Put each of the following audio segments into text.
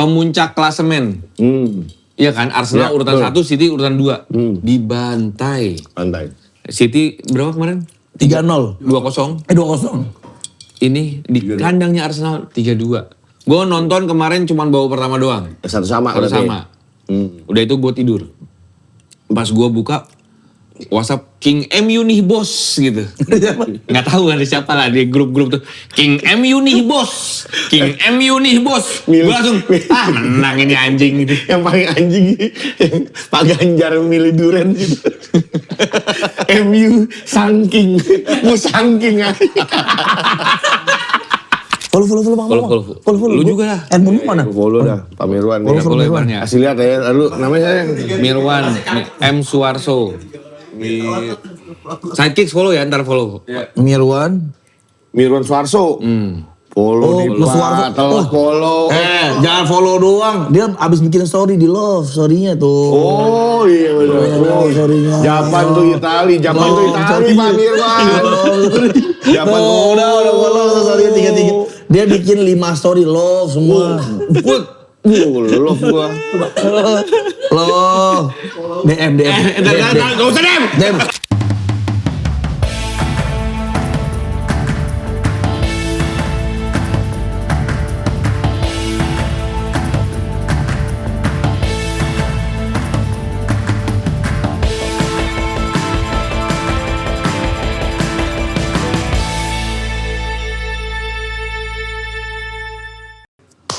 pemuncak klasemen. Iya kan, Arsenal urutan 1, City urutan 2. Dibantai. City berapa kemarin? 3-0. 2-0. 2-0. Ini di kandangnya Arsenal 3-2. Gue nonton kemarin cuma babak pertama doang. Satu sama. Udah itu gue tidur. Pas gue buka WhatsApp, King MU nih bos gitu. Nggak tahu ada siapa lah di grup-grup tuh. King MU nih bos. King MU nih bos. Gue langsung, menang ini anjing gitu. Yang paling anjing yang Pak Ganjar milih duren gitu. MU sangking. Follow Bang. Follow. Lu juga lah. Handphone mana? Follow dah, Pak Mirwan. Follow Mirwannya. Kasih lihat ya, lalu namanya saya Mirwan M Suarso. Sidekicks follow ya, ntar follow. Mirwan Suarso. Follow nih Pak, telah follow. Jangan follow doang. Dia abis bikin story di love, story-nya tuh. Oh iya benar. Story-nya. Japan tuh Itali Pak Mirwan. Japan udah follow story 3. Dia bikin 5 story love semua. Love gua. Love. DM. Gak usah DM.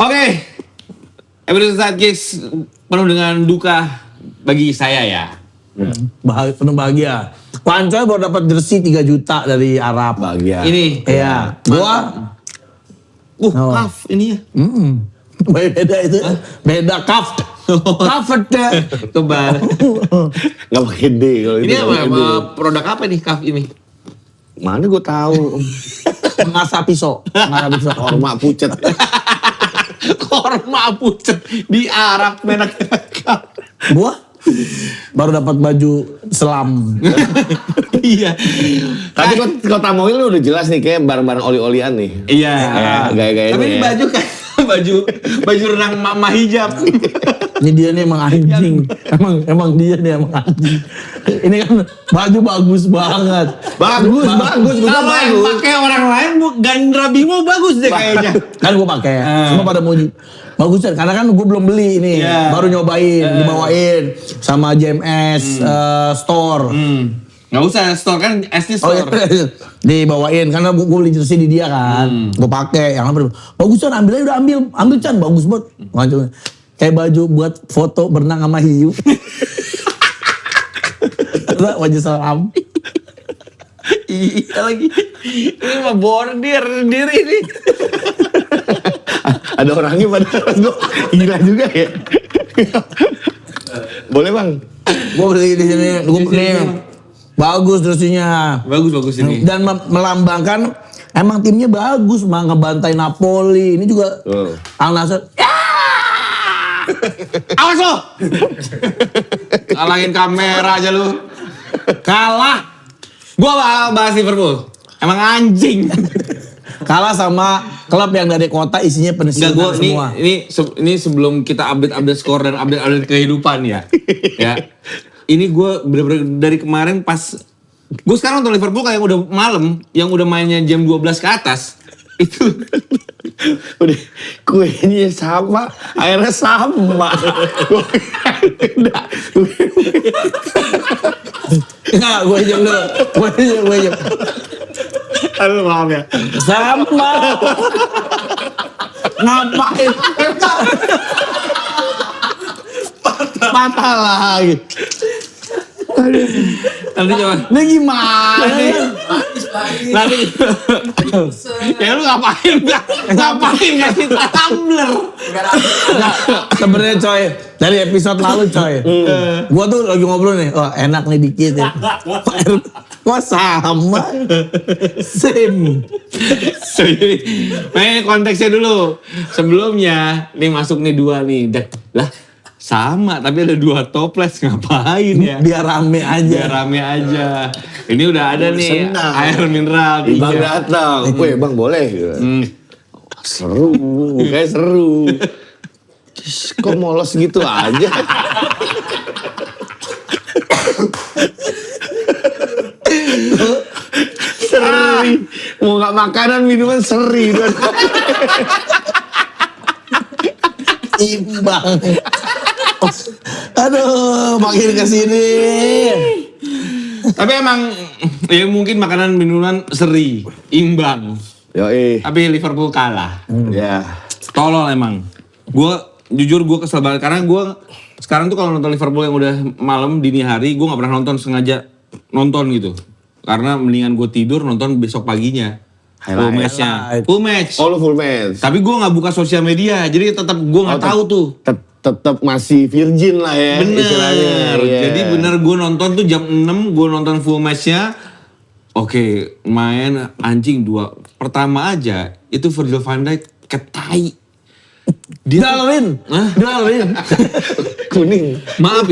Oke, episode Sidekicks penuh dengan duka bagi saya ya. Penuh bahagia. Pancoy baru dapat jersey 3 juta dari Arab. Bahagia. Ini. Iya. Gua. Kaf ini ya. Beda itu. Beda kaf. Kafet deh. Kebal. Gak pakai D kalau itu. Ini apa? Produk apa nih kaf ini? Mana gue tahu. Pengasah pisau. Korma pucet. Korma pucet di Arab menak. Gua baru dapat baju selam. Iya. Tapi Kota Moil lu udah jelas nih kayak barang-barang oli-olian nih. Iya. Gaya-gaya Tapi ini ini ya. baju kan baju renang mama hijab. Ini dia nih emang anjing. Emang dia nih emang anjing. Ini kan baju bagus banget. Bagus. Kalau yang pakai orang lain, Gandra Bimo bagus deh kayaknya. Kan gue pakai. Semua pada muji. Bagus kan? Karena kan gue belum beli ini. Baru nyobain, dibawain sama JMS store. Nggak usah store kan SD store. Dibawain karena gue beli jersey di dia kan. Gue pakai yang apa? Bagus kan, ambil aja udah ambil Chan, bagus banget. Ngancur. Kayak baju buat foto berenang sama hiu. Ada baju selam. Iya lagi. Ini mah bordir diri ini. Ada orangnya pada gila juga ya. Boleh Bang. Gue beli di sini. Gue beli. Bagus jersey-nya. Bagus ini. Dan melambangkan emang timnya bagus, mah ngebantai Napoli. Ini juga Al Nassr. Awas lo. Kalahin kamera aja lu. Kalah. Gua bahas Liverpool. Emang anjing. Kalah sama klub yang dari kota isinya pensiunan semua. Ini sebelum kita update skor dan update kehidupan ya. Ya. Ini gue bener-bener dari kemarin pas gue sekarang nonton Liverpool kayak udah malam, yang udah mainnya jam 12 ke atas. Itu udah kuenya sama, airnya sama. Enggak, gue jam dulu. Gue jam. Aduh maaf ya. Sama. Ngapain? Patah lagi. nanti coba. Ini gimana? Nanti. Ya lu ngapain ngasih tumbler? Sebenarnya coy, dari episode lalu coy. Gua tuh lagi ngobrol nih, oh enak nih dikit ya. Kok sama? Same. Nah, konteksnya dulu. Sebelumnya, nih masuk nih 2 nih. Lah, sama tapi ada 2 toples, ngapain ya? Biar rame aja. Ini udah ada nih senang. air mineral. Bang datang. Weh Bang boleh. Seru, kayak seru. Kok molos gitu aja? Seri. Mau nggak makanan minuman seri. Imbang. Aduh, makin kesini. Tapi emang ya mungkin makanan minuman seri, imbang. Yoi. Tapi Liverpool kalah. Ya. Tolol emang. Jujur gue kesel banget karena gue sekarang tuh kalau nonton Liverpool yang udah malam dini hari gue nggak pernah nonton, sengaja nonton gitu. Karena mendingan gue tidur nonton besok paginya. Full match-nya. Full match. Oh, lu full match. Tapi gue nggak buka sosial media, jadi tetap gue nggak tahu tuh. Tetap masih virgin lah ya. Bener. Iya. Jadi bener gue nonton tuh jam 6 gue nonton full match-nya. Oke, main anjing 2. Pertama aja itu Virgil van Dijk ketai. Dalamin. Kuning. Maaf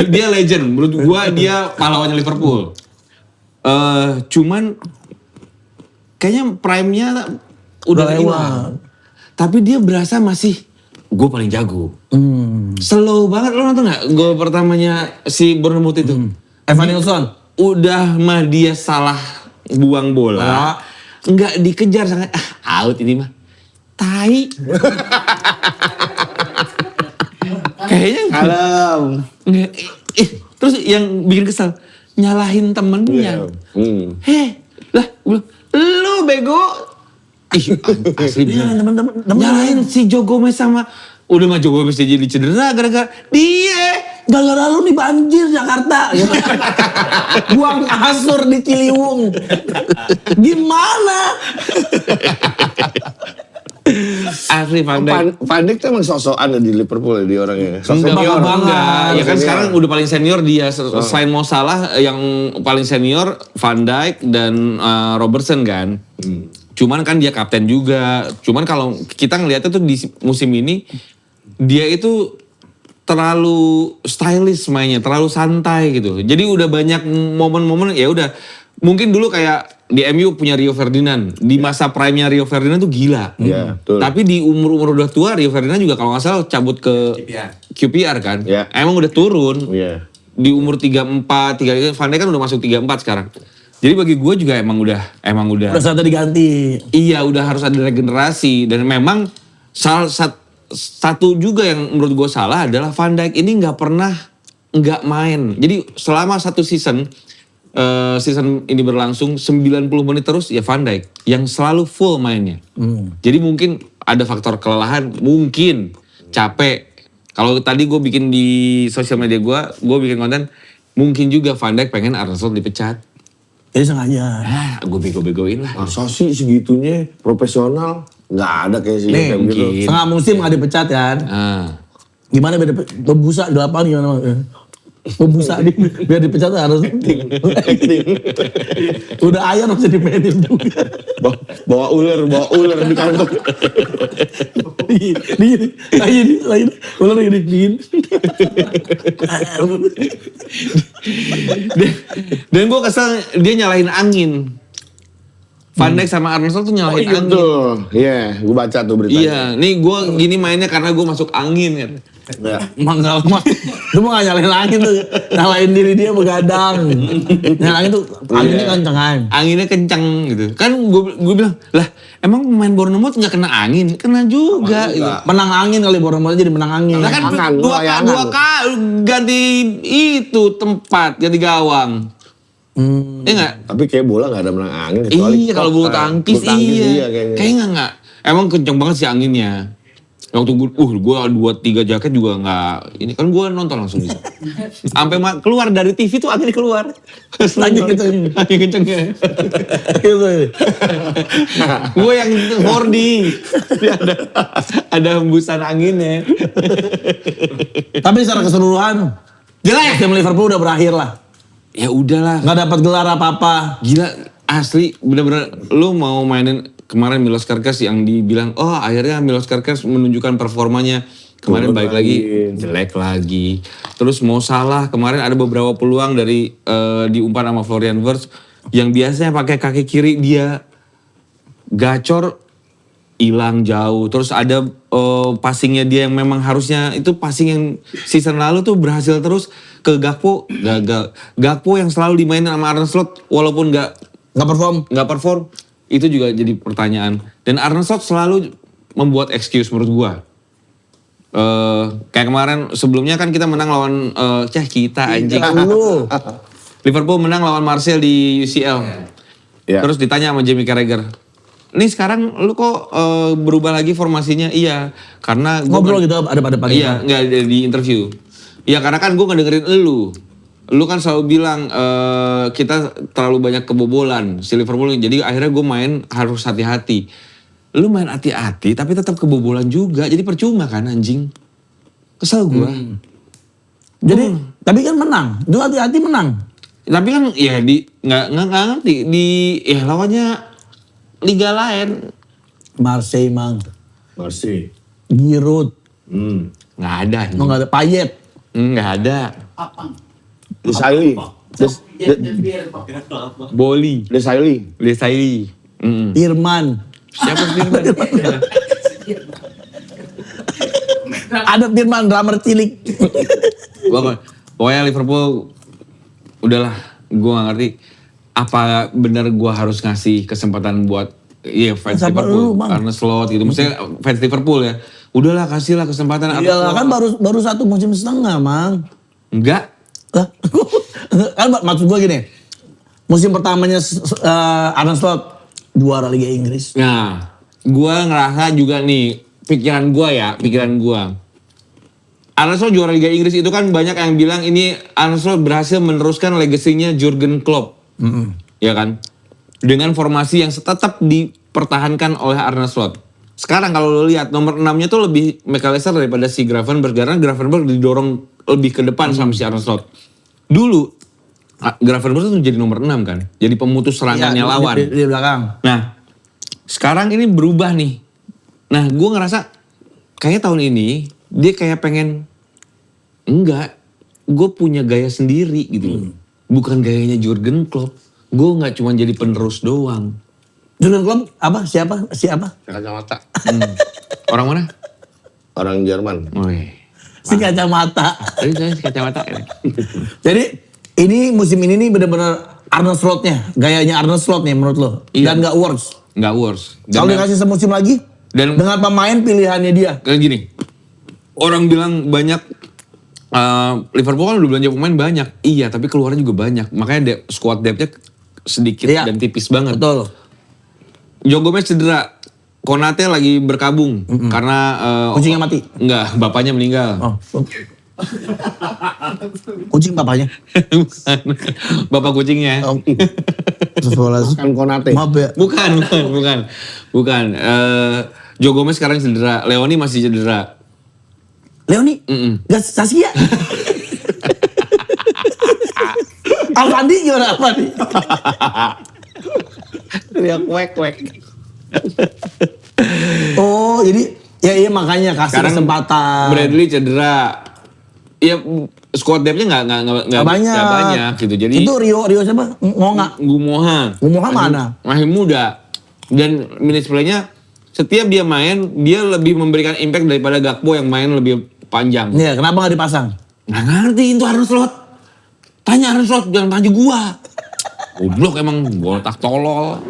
dia legend. Menurut gua dia pahlawannya Liverpool. Cuman kayaknya prime-nya udah hilang. Tapi dia berasa masih gue paling jago. Slow banget, lo nonton gak gol pertamanya si Bournemouth itu? Evan Nilsson. Udah mah dia salah buang bola. Nggak dikejar sangat out ini mah. Tai. Kayaknya Alam. nggak. Terus yang bikin kesal nyalahin temennya. Lah, gua bilang, lu bego. Asli bener. Temen-temen. Nyalahin si Joe Gomez sama udah mah Joe Gomez jadi cedera gara-gara dia. Gara-gara lu nih banjir Jakarta. Gitu. Buang kasur di Ciliwung. Gimana? Asli Van Dijk. Van Dijk tuh emang sosokan di Liverpool ya, di orangnya. Sosok Enggak. Ya kan sekarang udah paling senior dia. Selain Mo Salah yang paling senior Van Dijk dan Robertson kan. Cuman kan dia kapten juga. Cuman kalau kita ngeliatnya tuh di musim ini dia itu terlalu stylish mainnya, terlalu santai gitu. Jadi udah banyak momen-momen ya udah. Mungkin dulu kayak di MU punya Rio Ferdinand. Di masa prime-nya Rio Ferdinand tuh gila. Iya, betul. Tapi di umur-umur udah tua Rio Ferdinand juga kalau nggak salah cabut ke QPR kan. Iya. Emang udah turun. Iya. Di umur 34, Van Dijk kan udah masuk 34 sekarang. Jadi bagi gue juga emang udah. Udah saatnya diganti. Iya, udah harus ada regenerasi. Dan memang satu juga yang menurut gue salah adalah Van Dijk ini nggak pernah nggak main. Jadi selama satu season ini berlangsung 90 menit terus ya Van Dijk yang selalu full mainnya. Jadi mungkin ada faktor kelelahan, mungkin capek. Kalau tadi gue bikin di sosial media gue bikin konten, mungkin juga Van Dijk pengen Arne Slot dipecat. Jadi sengaja. Gue bego-begoin lah. Masa sih segitunya profesional? Nggak ada kayak sih. Nih, kayak begitu. mungkin. Setengah musim gak dipecat kan. Gimana biar Bebusa di lapangan gimana? Bebusa biar dipecat harus udah ayam harus dimainin juga. Bawa ular di kantong. Lagi ular lagi digini. Dan gue kesel dia nyalahin angin. Van Dijk sama Arne Slot tuh nyalahin angin. Betul. Iya, gue baca tuh beritanya. Iya, nih gue gini mainnya karena gue masuk angin kan. Ya. Manggal mah. Lu mau gak nyalain angin tuh. Nyalain diri dia begadang. Nyalain tuh anginnya kencengan. Anginnya kencang gitu. Kan gue bilang, lah emang pemain Bournemouth gak kena angin? Kena juga. Gitu. Menang angin kali Bournemouth jadi menang angin. Nah kan dua kali ganti itu tempat, ganti gawang. Iya gak? Tapi kayak bola nggak ada menang angin. kecuali Iya kalau bulu tangkis iya. kayaknya. Kayaknya nggak. Emang kenceng banget sih anginnya. Waktu gue 2-3 jaket juga nggak. Ini kan gue nonton langsung bisa. Sampai keluar dari TV tuh anginnya keluar. Lagi gitu. Angin kencengnya. Gitu. Gue yang 4D. Ada hembusan anginnya. Tapi secara keseluruhan Jelek. tim Liverpool udah berakhir lah. Ya udahlah. Nggak dapat gelar apa-apa. Gila asli bener-bener lu mau mainin kemarin Milos Kerkez yang dibilang oh akhirnya Milos Kerkez menunjukkan performanya kemarin baik lagi jelek lagi. Terus Mo Salah kemarin ada beberapa peluang dari diumpan sama Florian Wirtz yang biasanya pakai kaki kiri dia gacor hilang jauh. Terus ada passingnya dia yang memang harusnya itu passing yang season lalu tuh berhasil terus ke Gakpo, gagal. Gakpo yang selalu dimainin sama Arne Slot walaupun nggak perform, itu juga jadi pertanyaan. Dan Arne Slot selalu membuat excuse menurut gua. Kayak kemarin sebelumnya kan kita menang lawan kita anjing. Liverpool menang lawan Marseille di UCL. Iya. Terus ditanya sama Jamie Carragher, "Nih sekarang lu kok berubah lagi formasinya?" Iya, karena gua Ngobrol gitu ada pada pagi. Iya, nggak di interview. Iya, karena kan gue ngedengerin lu. Lu kan selalu bilang kita terlalu banyak kebobolan si Liverpool. Jadi akhirnya gue main harus hati-hati. Lu main hati-hati tapi tetap kebobolan juga. Jadi percuma kan anjing. Kesel gue. Jadi tapi kan menang. Itu hati-hati menang. Tapi kan ya nggak ngerti di ya lawannya liga lain. Marseille mang. Masih. Giroud. Nggak ada. Oh, nggak ada Payet. Nggak ada. Desailly. Boli. Desailly. Desailly. Firman. Siapa Firman? Ada Firman drummer cilik. Pokoknya Liverpool udahlah, gue gak ngerti apa benar gue harus ngasih kesempatan buat fans Siapa Liverpool, lu, Bang? Arne Slot gitu. Maksudnya fans Liverpool ya. Udahlah kasihlah kesempatan. Arne Iya Slot. kan baru 1 musim setengah mang. Enggak. Lah, kan maksud gue gini. Musim pertamanya Arne Slot juara Liga Inggris. Nah, gue ngerasa juga nih, pikiran gue. Arne Slot juara Liga Inggris itu kan banyak yang bilang ini Arne Slot berhasil meneruskan legasinya Jurgen Klopp. Ya kan? Dengan formasi yang tetap dipertahankan oleh Arne Slot. Sekarang kalau lo lihat nomor 6-nya tuh lebih McAllister daripada si Gravenberch. Karena Gravenberch didorong lebih ke depan sama si Arne Slot. Dulu Gravenberch tuh jadi nomor 6 kan. Jadi pemutus serangannya lawan. Di belakang. Nah, sekarang ini berubah nih. Nah, gue ngerasa kayaknya tahun ini dia kayak pengen, enggak, gue punya gaya sendiri gitu loh. Bukan gayanya Jurgen Klopp. Gue gak cuma jadi penerus doang. Jurgen Klopp apa? Siapa? Kacamata. Orang mana? Orang Jerman. Oh iya. Si kacamata. Tadi saya si kacamata. Jadi ini musim ini nih benar-benar Arne Slot-nya. Gayanya Arne Slot nih menurut lo. Iya. Dan gak works. Gak worse. Kalau dikasih semusim lagi. Dan dengan pemain pilihannya dia. kayak gini, orang bilang banyak Liverpool kan udah belanja pemain banyak. Iya, tapi keluarnya juga banyak. Makanya squad depth-nya sedikit Iya. dan tipis banget. Betul. Joe Gomez cedera. Konate lagi berkabung karena Kucingnya mati? Enggak, bapaknya meninggal. Oh. Kucing papanya. Bukan. Bapak kucingnya. Oh. Astagfirullahaladzim. Kan Konate. Maaf ya. Bukan. Joe Gomez sekarang cedera. Leoni masih cedera. Leoni? Gak Saskia? Alfandi gimana Alfandi? Teriak wek. Oh jadi ya iya makanya kasih Sekarang kesempatan. Bradley cedera. Ya squad depth-nya nggak banyak gitu. Jadi itu Rio siapa? Ngonga. Gumoha mana? masih muda. Dan minutes play-nya setiap dia main, dia lebih memberikan impact daripada Gakpo yang main lebih panjang. Iya, kenapa gak dipasang? Nggak ngerti itu Arne Slot. Tanya Arne Slot, jangan tanya gua. Goblok emang, botak tolol.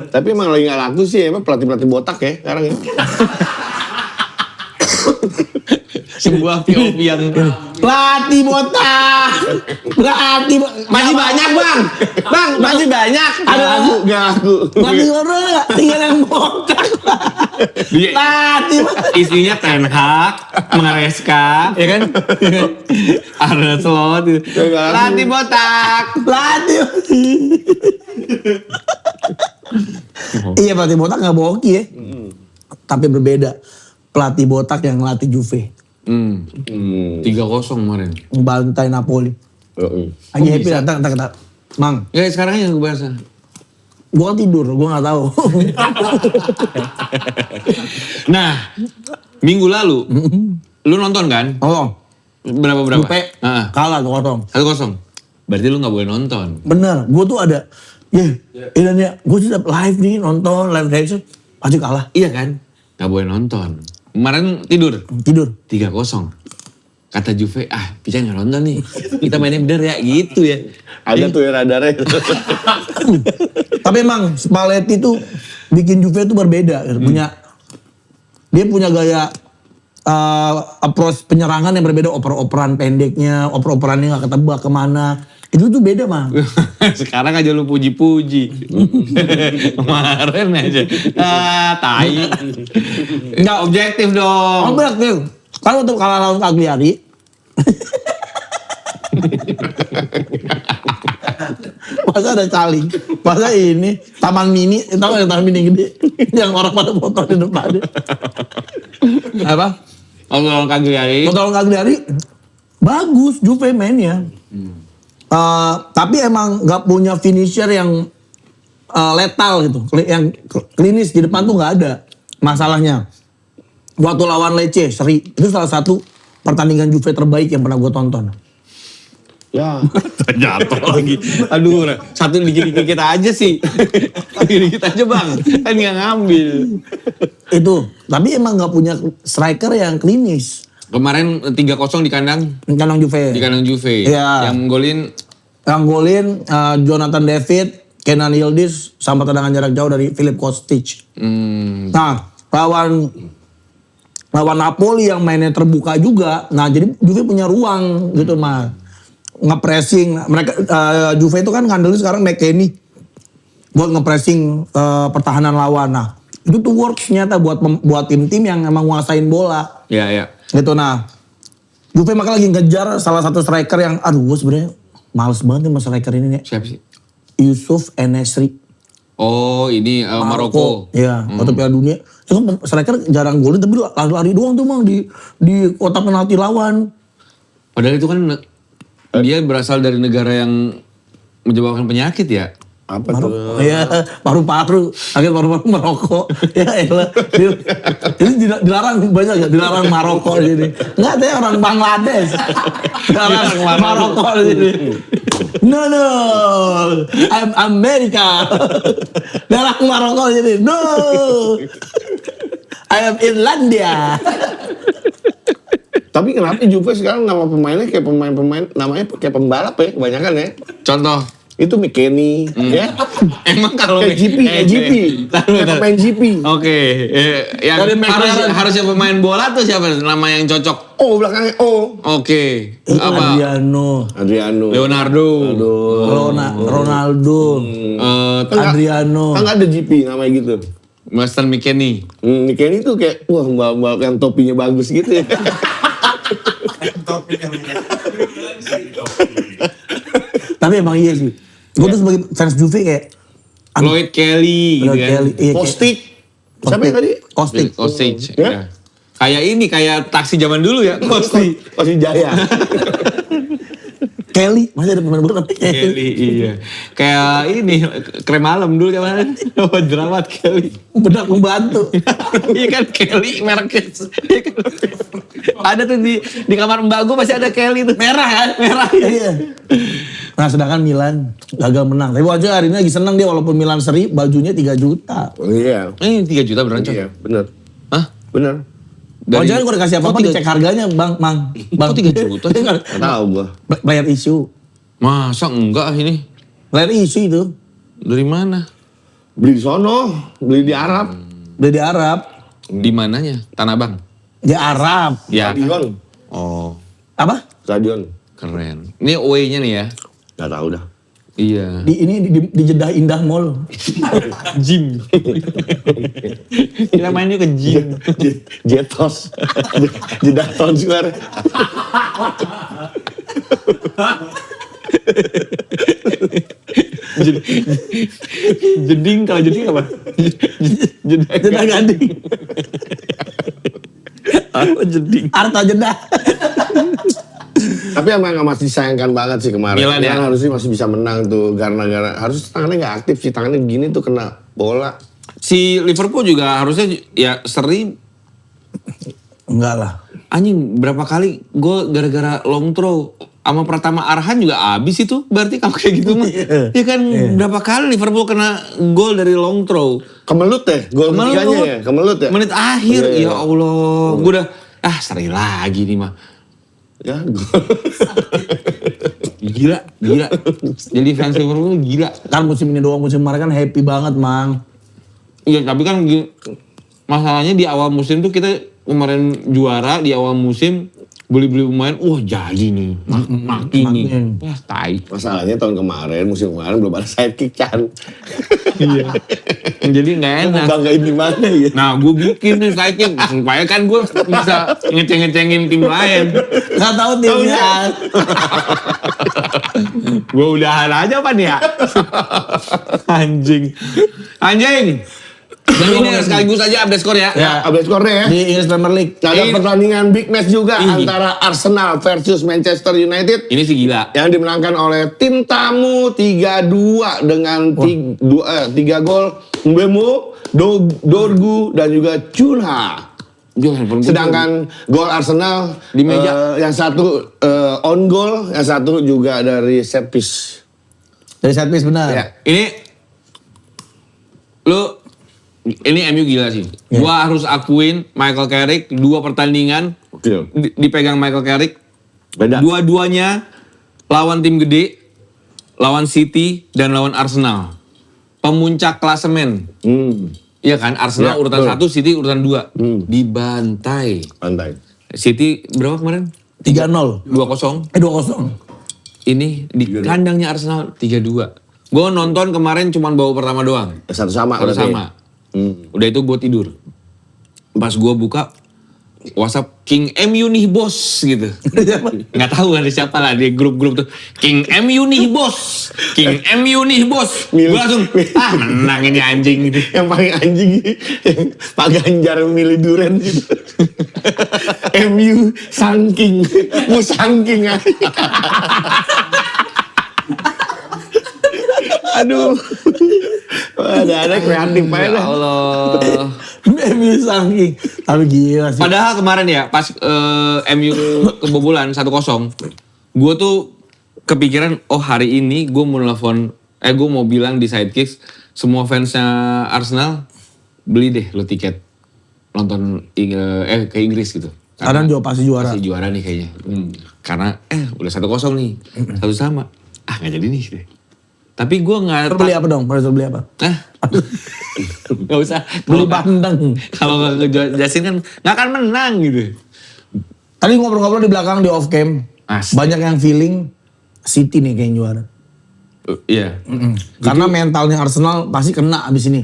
Tapi emang lagi gak laku sih emang pelatih-pelatih botak ya sekarang ya. Sebuah POV yang Pelatih botak. Masih banyak bang, masih banyak. Ada lagu? Gak laku. Pelatih orang gak? Tinggal yang botak. dia, Pelatih. isinya Ten Hag, Maresca, ya kan? Arne Slot, pelatih botak. Pelatih. Iya pelatih botak gak bohong ya. Tapi berbeda. Pelatih botak yang ngelatih Juve. 3-0 kemarin. Bantai Napoli. Lagi happy datang. Mang, Ya sekarang yang gue bahas. gue kan tidur, gue gak tahu. Nah, minggu lalu, lu nonton kan? Tolong, Berapa? Juve Ah, kalah 2-0. 1-0. Berarti lu gak boleh nonton. Bener, gue tuh ada, ya, gue tetap live nih, nonton, live reaction. Pasti kalah. Iya kan? Gak boleh nonton. Kemarin tidur. Tidur. 3-0. Kata Juve, Pican gak nonton nih. Kita mainnya bener ya, gitu ya. Ada tuh ya radarnya. Tapi emang Spalletti tuh bikin Juve tuh berbeda. Dia punya gaya approach penyerangan yang berbeda. Oper-operan pendeknya, oper-operannya gak ketebak kemana. Itu tuh beda mah. Sekarang aja lu puji-puji. Kemarin aja. Tai. Enggak objektif dong. Objektif. Kalau untuk kalah lawan Cagliari. Masa ada caling. Masa ini taman mini. Tahu ada taman mini gede. Yang orang pada foto di depannya. Apa? Kalau lawan Cagliari. Kalau lawan Cagliari. Bagus Juve mainnya. Tapi emang gak punya finisher yang letal gitu. Yang klinis di depan tuh gak ada masalahnya. Waktu lawan Lecce, seri. Itu salah satu pertandingan Juve terbaik yang pernah gue tonton. Ya. Jatuh lagi. Aduh, satu dikit-dikit kita aja sih. Dikit-dikit aja bang. Kan gak ngambil. Itu. Tapi emang gak punya striker yang klinis. Kemarin 3-0 di kandang. Kandang Juve. Di kandang Juve. Iya. Yang golin Jonathan David, Kenan Yildiz, sama tendangan jarak jauh dari Filip Kostic. Nah, lawan Napoli yang mainnya terbuka juga. Nah, jadi Juve punya ruang gitu mah. Nge-pressing. Mereka Juve itu kan ngandelin sekarang McKennie buat nge-pressing pertahanan lawan. Nah, itu tuh works nyata buat tim-tim yang emang nguasain bola. Iya. Gitu nah. Juve makanya lagi ngejar salah satu striker yang gue sebenarnya males banget nih sama striker ini nih. Siapa sih? Yusuf En-Nesyri. Oh, ini Maroko. Iya, waktu Piala Dunia. Itu kan striker jarang golin tapi lari-lari doang tuh Mang di kotak penalti lawan. Padahal itu kan dia berasal dari negara yang menyebabkan penyakit ya. Apa tuh? Iya, paru-paru, sakit paru-paru Maroko. Ya elah. Jadi dilarang banyak ya, dilarang Maroko di sini. Enggak, ada orang Bangladesh. Dilarang Maroko di sini. No, I'm America. Dilarang Maroko di sini. No, I am Irlandia. Tapi kenapa Juve sekarang nama pemainnya kayak pemain-pemain namanya kayak pembalap ya kebanyakan ya. Contoh. Itu McKennie ya. Emang kalau Kayak GP. Kayak pemain GP. Oke. Yang harusnya pemain bola tuh siapa nama yang cocok? Oh, belakangnya O. Oke. Itu Apa? Adriano. Leonardo. Ronaldo. Adriano. Kan nggak ada GP namanya gitu. Master McKennie. McKennie tuh kayak wah mbak yang topinya bagus gitu ya. Tapi emang iya sih. Gue tuh sebagai fans Juve kayak Lloyd Kelly gitu kan. Iya, Kostic. Siapa yang tadi? Kostic. Ya. Kayak ini, kayak taksi zaman dulu ya. Kostic. Kostic Jaya. Kelly, masih ada pemain bola tapi Kelly, iya. Kayak ini, krem malam dulu kemarin. Jerawat Kelly. bedak membantu. Iya kan Kelly mereknya. Ada tuh di kamar mbak gue masih ada Kelly tuh. Merah kan? Merah. Iya. Nah sedangkan Milan gagal menang. Tapi waktu hari ini lagi seneng dia walaupun Milan seri bajunya 3 juta. Oh, iya. Ini 3 juta beneran coy. Iya, bener. Hah? Bener. Wajar gue dikasih apa-apa dicek harganya bang. Kok 3 juta? Nggak tahu gua. Bayar isu. Masa enggak ini? Bayar isu itu. Dari mana? Beli di sono, beli di Arab. Beli di Arab. Di mananya? Tanah Abang? Di Arab. Ya. Stadion. Oh, Apa? Stadion. keren. Ini away-nya nih ya? Nggak tahu dah. Iya. Di Jeddah Indah Mall. Gym. Kita mainnya ke gym. Jetos. Jeddah Town Square. Jeding, kalau jeding apa? Jeddah Gading. Apa jeding? Arta Jeddah. Tapi emang masih disayangkan banget sih kemarin. Milan ya? Harusnya masih bisa menang tuh. Gara-gara harus tangannya nggak aktif sih. Tangannya gini tuh kena bola. Si Liverpool juga harusnya ya seri. Enggak lah. Anjing berapa kali gue gara-gara long throw sama Pratama Arhan juga abis itu. Berarti kalau kayak gitu mah. Ya kan berapa kali Liverpool kena gol dari long throw. Kemelut ya, gol ketiganya ya, kemelut ya. Menit akhir, Iya. ya Allah. Gue udah, seri lagi nih mah. Ya, Gila. Jadi fans Liverpool gila. Kan musim ini doang, musim kemarin kan happy banget, Mang. Iya, tapi kan masalahnya di awal musim tuh kita kemarin juara di awal musim beli-beli pemain, jadi nih, maki nih. Ya, tai. masalahnya tahun kemarin, musim kemarin belum ada sidekick Chan. Iya. Jadi nggak Mau enak. banggain di mana ya? Nah, gue bikin nih sidekick supaya kan gue bisa ngeceng-ngecengin tim lain. Gak tahu timnya. Gue udahan aja apa nih ya? Anjing. Dan ini sekaligus aja update skor ya. Ya. Update skornya ya. Di English Premier League. Ada pertandingan big match juga Ini. antara Arsenal versus Manchester United. Ini sih gila. Yang dimenangkan oleh tim tamu 3-2 dengan 3 gol Mbemo, Dorgu dan juga Cunha. Sedangkan gol Arsenal Di meja. yang satu on goal, yang satu juga dari set piece. Dari set piece benar. Ya. Ini MU gila sih. Gua harus akuin Michael Carrick 2 pertandingan Oke. dipegang Michael Carrick. Beda. Dua-duanya lawan tim gede, lawan City dan lawan Arsenal. Pemuncak klasemen. Iya kan, Arsenal Ya, urutan betul. 1, City urutan 2. Dibantai. Pantai. City berapa kemarin? 3-0. 2-0. 2-0. Ini di kandangnya Arsenal 3-2. Gue nonton kemarin cuma bawa pertama doang. Satu sama. Satu berarti. sama. Udah itu gue tidur. Pas gue buka WhatsApp, King MU nih bos gitu. Nggak tahu ada siapa lah di grup-grup tuh. King MU nih bos. King MU nih bos. Gue langsung, menang ini anjing gitu. Yang paling anjing yang Pak Ganjar milih duren gitu. MU sangking, musangking. Aduh. Ada kreatif Ya banget. Allah. MU saking. Tapi gila sih. Padahal kemarin ya pas MU kebobolan 1-0, gue tuh kepikiran hari ini gue mau nelfon, gue mau bilang di Sidekicks semua fansnya Arsenal beli deh lo tiket nonton ke Inggris gitu. Karena juga pasti juara. Pasti juara nih kayaknya. Karena udah 1-0 nih, 1 sama. Nggak jadi nih deh. Tapi gue nggak. Terus beli apa dong? Terus beli apa? Nggak usah. Beli bandeng. Kalau nggak ngejelasin kan nggak akan menang gitu. Tadi ngobrol-ngobrol di belakang di off cam. Asli. Banyak yang feeling City nih kayaknya juara. Iya. Karena mentalnya Arsenal pasti kena abis ini.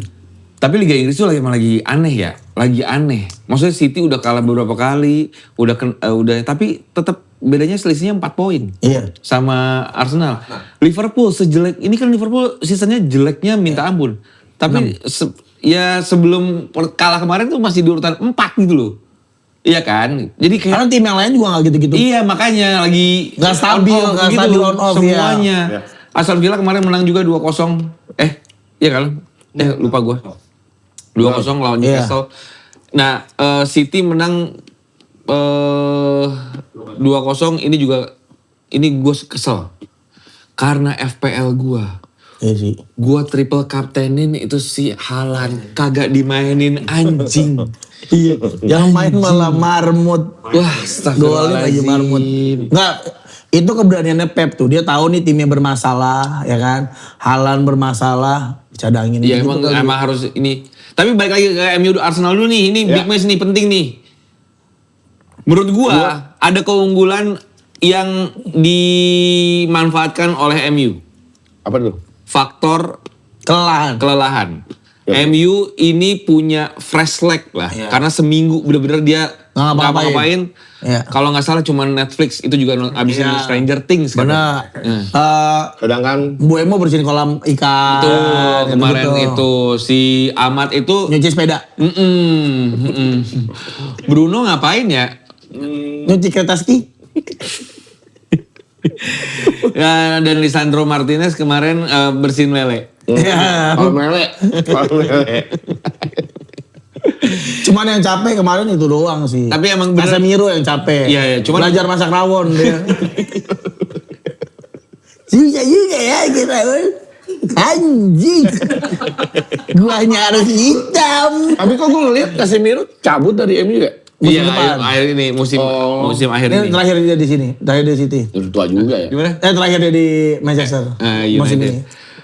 Tapi Liga Inggris tuh lagi aneh ya, lagi aneh. Maksudnya City udah kalah beberapa kali, udah tapi tetap bedanya selisihnya 4 poin. Iya. Sama Arsenal. Liverpool sejelek ini kan Liverpool seasonnya jeleknya minta ampun. Tapi sebelum kalah kemarin tuh masih di urutan 4 gitu loh. Iya kan? Jadi kayak Karena tim yang lain juga gak gitu-gitu. iya makanya lagi Nggak stabil, on off nggak stabil on off, semuanya. ya. Aston Villa kemarin menang juga 2-0. Iya kan? Lupa gua. 2-0 lawan Newcastle. Nah, City menang 2-0 ini gue kesel. Karena FPL gua. Iya sih. Gua triple captainin itu si Haaland kagak dimainin anjing. Iya. Yang main malah Marmut. Wah, Golin lagi Marmut. Enggak, itu keberaniannya Pep tuh. Dia tahu nih timnya bermasalah, ya kan. Haaland bermasalah, cadangin. Iya Gitu emang harus ini. Tapi balik lagi ke MU Arsenal dulu nih. Ini big match nih, penting nih. Menurut gua ada keunggulan yang dimanfaatkan oleh MU. Apa tuh? Faktor kelelahan. MU ini punya fresh leg lah. Karena seminggu bener-bener dia Nggak nggak ngapa-ngapain. ngapain. Iya. Kalau nggak salah cuma Netflix itu juga abis nonton Stranger Things kan. Benar. Sedangkan Buemo bersihin kolam ikan. Itu gitu-gitu. kemarin itu si Ahmad itu Nyuci sepeda. Bruno ngapain ya? Nyuci kereta ski. Ya, dan Lisandro Martinez kemarin bersihin lele. Iya. kalau mele. Cuman yang capek kemarin itu doang sih. Tapi emang bener- Casemiro yang capek. Iya, iya, cuman- belajar masak rawon dia. Susah juga ya kita. Anjing. Guanya harus hitam. Tapi kok gue ngeliat Casemiro cabut dari MU ya? Musim Iya, depan. akhir ini musim akhir Ini ini. terakhir dia di sini, terakhir dia City. Udah tua juga ya. Gimana? Terakhir dia di Manchester. Musim United. ini.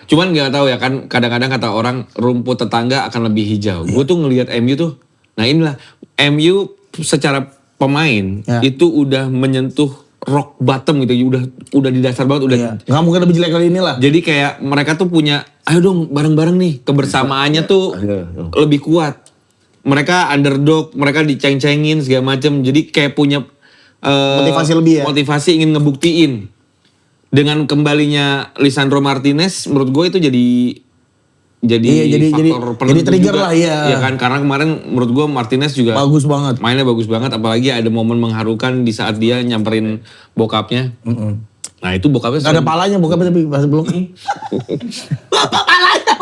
Cuman nggak tahu ya kan kadang-kadang kata orang rumput tetangga akan lebih hijau. Gue tuh ngelihat MU tuh, nah inilah MU secara pemain Ya. itu udah menyentuh rock bottom gitu, udah di dasar banget udah. Iya. Nggak mungkin lebih jelek kali ini lah. Jadi kayak mereka tuh punya, ayo dong bareng-bareng nih kebersamaannya tuh lebih kuat. Mereka underdog, mereka diceng-cengin segala macem. Jadi kayak punya Motivasi lebih ya? Motivasi ingin ngebuktiin. Dengan kembalinya Lisandro Martinez, menurut gue itu jadi Iya, jadi penentu trigger juga. lah, iya. Ya kan, karena kemarin menurut gue Martinez juga Bagus banget. mainnya bagus banget, apalagi ada momen mengharukan di saat dia nyamperin bokapnya. Nah itu bokapnya Gak ada palanya bukan tapi pas belum. Bapak palanya.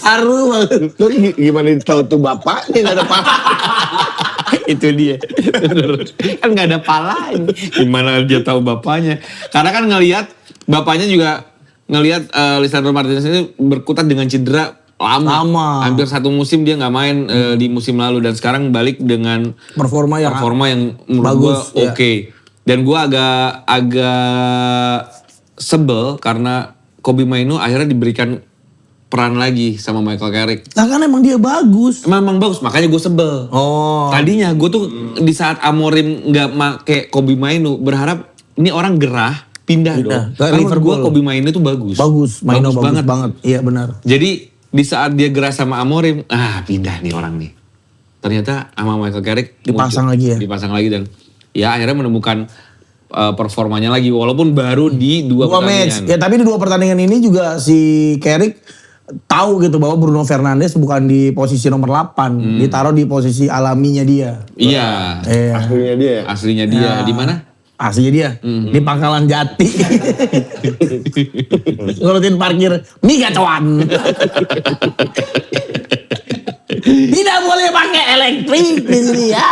Haru banget. Lu gimana tahu tuh bapaknya gak ada apa? itu dia. Kan nggak ada palanya. Gimana dia tahu bapaknya? Karena kan ngelihat bapaknya juga ngelihat Lisandro Martinez ini berkutat dengan cedera lama. Hampir satu musim dia nggak main di musim lalu dan sekarang balik dengan Performa yang menurut bagus, gue ya. oke. Dan gue agak sebel karena Kobbie Mainoo akhirnya diberikan peran lagi sama Michael Carrick. Nah kan emang dia bagus. Memang bagus, makanya gue sebel. Oh. Tadinya gue tuh di saat Amorim nggak make Kobbie Mainoo berharap ini orang gerah pindah dong. Ke Karena menurut gue Liverpool. Kobbie Mainoo tuh bagus. Bagus, Mainoo bagus banget. Iya benar. Jadi di saat dia gerah sama Amorim, pindah nih orang nih. Ternyata sama Michael Carrick Dipasang muncul. lagi ya? Dipasang lagi dan ya akhirnya menemukan performanya lagi walaupun baru di dua Match. pertandingan. Ya tapi di 2 pertandingan ini juga si Carrick tahu gitu bahwa Bruno Fernandes bukan di posisi nomor 8, ditaruh di posisi alaminya dia. Iya. Iya. Akhirnya dia ya. Aslinya dia di mana? Aslinya dia di Pangkalan Jati. Ngurutin parkir Migacuan. Tidak boleh pakai elektrik di sini ya.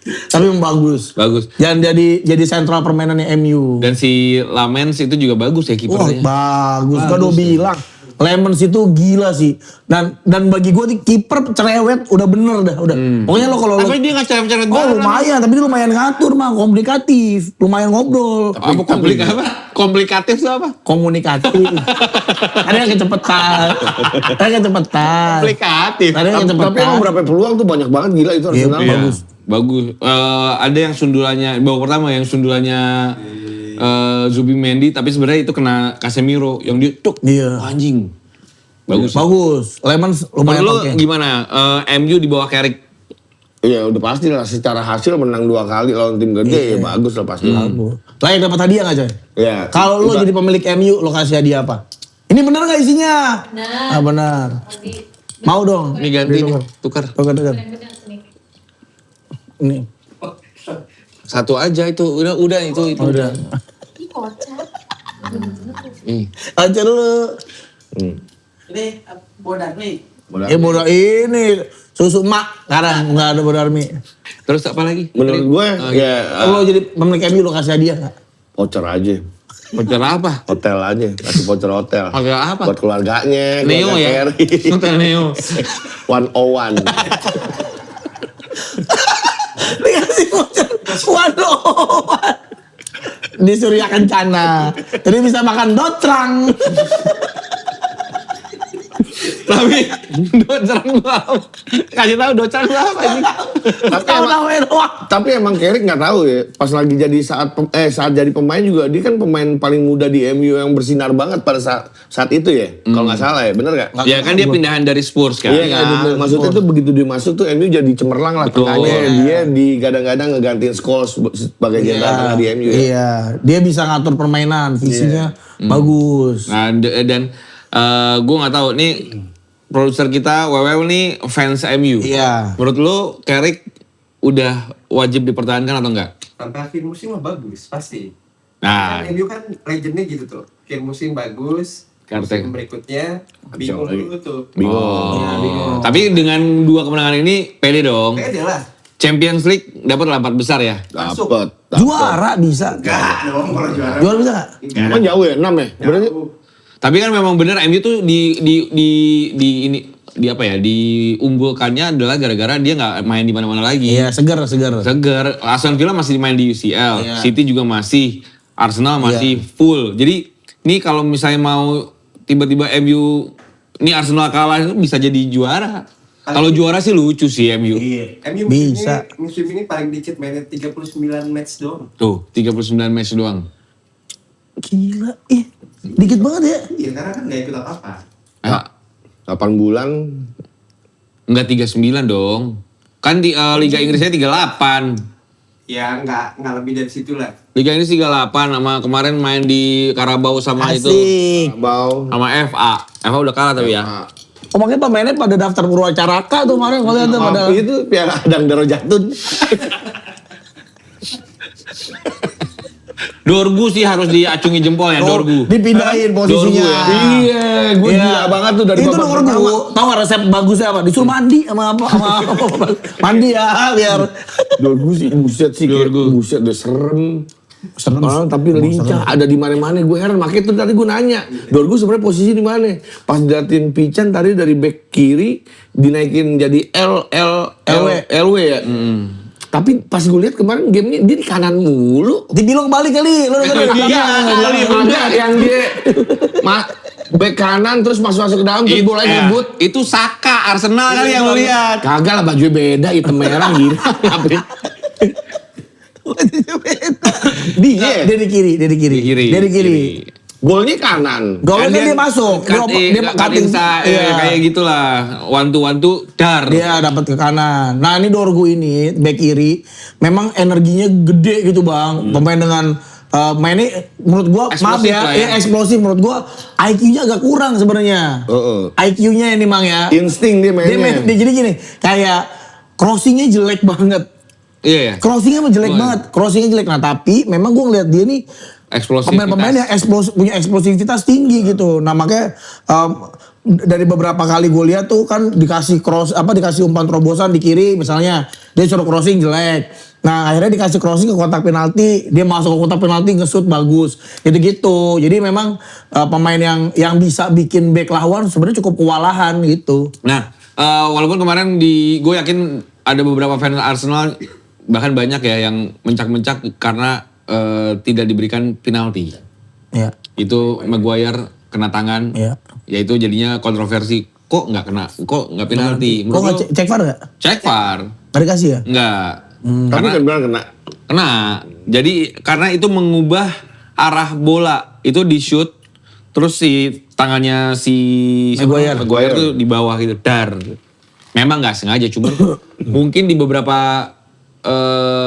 Tapi bagus. Bagus. Jangan jadi sentral permainannya MU. Dan si Lamens itu juga bagus ya Wah kipernya. bagus. Kan udah bilang. Lemons itu gila sih. Dan bagi gue nih kiper cerewet udah bener dah. Udah. Pokoknya lo kalau Tapi dia nggak cerewet Oh banget. lumayan, tapi dia lumayan ngatur mah, komunikatif, lumayan ngobrol. Apa komplikatif tuh apa? Komunikatif. Ada yang kecepatan. Ada yang kecepatan. Komplikatif. Ada yang Tapi kecepatan. emang berapa peluang tuh banyak banget gila itu Arsenal. Iya, bagus. Bagus. Ada yang sundulannya babak pertama yang sundulannya Zubimendi tapi sebenarnya itu kena Casemiro yang dia tuk. Iya. Anjing. Bagus. Bagus. Lemons lumayan Menurut oke. lu gimana? MU di bawah Carrick? Iya udah pasti lah secara hasil menang 2 kali lawan tim gede ya bagus lah pasti. Bagus. Lain dapat hadiah nggak coy? Iya. Kalau lu jadi pemilik MU, lo kasih hadiah apa? Ini bener nggak isinya? Benar. Ah benar. Mau dong. Ini ganti nih, tukar. Tukar. Ini. Satu aja itu. Udah itu. Udah. Ih kocak. Aja dulu. Ini Bodarmi. Bodoh ini susu mak sekarang nggak ada Bodarmi. Terus apa lagi? Menurut gue ya Lo jadi pemilik MU lo kasih hadiah nggak? voucher aja. Voucher apa? Hotel aja, kasih voucher hotel. Hotel apa? Buat keluarganya, Neo keluarga ya? Carey. Hotel Neo. 101. Dikasih voucher. Waduh. Di Surya Kencana. Jadi bisa makan docrang. Tapi docerang gua apa? Kasih tahu docerang gua apa ini? Tahu doang. Tapi emang Carrick nggak tahu ya, pas lagi jadi saat jadi pemain juga dia kan pemain paling muda di MU yang bersinar banget pada saat itu ya. Kalau nggak salah ya, bener nggak? Ya kan dia pindahan dari Spurs kan. Iya kan, maksudnya tuh begitu dia masuk tuh MU jadi cemerlang lah tengahnya. Dia digadang-gadang ngegantiin Scholes sebagai jenderal tengah di MU ya. Iya, dia bisa ngatur permainan, visinya bagus. Nah, dan gue nggak tahu nih produser kita WWW nih fans MU. Iya. Menurut lu Carrick udah wajib dipertahankan atau enggak? Sampai akhir musim mah bagus, pasti. Nah, Kan MU kan legendnya gitu tuh. Akhir musim bagus, Karteng. Berikutnya bingung dulu tuh. Bingung. Tapi dengan 2 kemenangan ini pede dong. Pede lah. Champions League dapat 4 besar ya. Masuk. Dapet. Juara bisa. Enggak dong kalau juara. Juara bisa nggak? Emang jauh ya 6 ya? Berarti Tapi kan memang benar MU tuh di apa ya? Diunggulkannya adalah gara-gara dia nggak main di mana-mana lagi. Iya, segar. Seger. Aston Villa masih main di UCL, Iya. City juga masih, Arsenal masih full. Jadi ini kalau misalnya mau tiba-tiba MU ini Arsenal kalah itu bisa jadi juara. Kalau juara sih lucu sih MU. Iya. MU Bisa. musim ini paling dikit mainnya 39 match doang. Tuh, 39 match doang. Gila, dikit banget ya. Iya, karena kan nggak ikut apa-apa. Ah, 8 bulan. enggak 39 dong. Kan di Liga Inggrisnya 38. Ya nggak lebih dari situ lah. Liga Inggris 38 sama kemarin main di Carabao sama itu Asik. Bau. sama FA. FA udah kalah tapi ya. Oh, makanya pemainnya pada daftar Purwacaraka tuh kemarin gue lihat tuh pada. Itu Piala Adang Darajatun. Dorgu sih harus diacungi jempol ya, Dorgu. Dipindahin posisinya. Dorgu ya. Iya, gue gila banget tuh dari itu babak nomor pertama. dua. Tahu nggak resep bagusnya apa? Disuruh mandi sama apa? Mandi ya biar. Dorgu sih buset sih kayak Dorgu. buset udah serem. Tapi lincah ada di mana-mana. Gue heran makanya tuh tadi gue nanya. Dorgu sebenarnya posisi di mana? Pas datin Pican tadi dari back kiri dinaikin jadi LW ya. Tapi pas gue lihat kemarin gamenya dia di kanan mulu. Dibilang balik kali. Lo Iya, yang dia back kanan terus masuk ke dalam terus bolanya ngebut. Itu Saka Arsenal kali yang lo lihat. Kagak lah bajunya beda hitam merah gitu. Dia di kiri. Dia di kiri. Golnya kanan. Golnya dia masuk. Dia cutting. Kayak gitulah. One to dar. Dia dapat ke kanan. Nah ini Dorgu ini back kiri memang energinya gede gitu bang. Pemain dengan mainnya menurut gua maaf Eksplosif ya, lah ya. eksplosif menurut gua IQ-nya agak kurang sebenarnya. IQ-nya ini mang ya. Insting dia mainnya. Dia jadi gini kayak crossingnya jelek banget. Iya ya. Crossingnya emang jelek banget. Crossingnya jelek. Nah tapi memang gua ngeliat dia nih Eksplosivitas. pemain-pemain yang punya eksplosivitas tinggi gitu. Nah makanya dari beberapa kali gue lihat tuh kan dikasih dikasih umpan terobosan di kiri misalnya dia suruh crossing jelek. Nah akhirnya dikasih crossing ke kotak penalti, dia masuk ke kotak penalti nge-shoot bagus gitu-gitu. Jadi memang pemain yang bisa bikin back lawan sebenarnya cukup kewalahan gitu. Nah, walaupun kemarin gue yakin ada beberapa fans Arsenal bahkan banyak ya yang mencak-mencak karena tidak diberikan penalti. Ya. Itu Maguire kena tangan. Iya. Ya itu jadinya kontroversi. Kok nggak penalti? Kok nggak cek VAR nggak? Cek VAR. Nggak dikasih ya? Enggak. Tapi kan benar kena. Kena. Jadi karena itu mengubah arah bola. Itu di shoot. Terus si tangannya si Maguire itu di bawah gitu. Dar. Memang nggak sengaja. Cuma mungkin di beberapa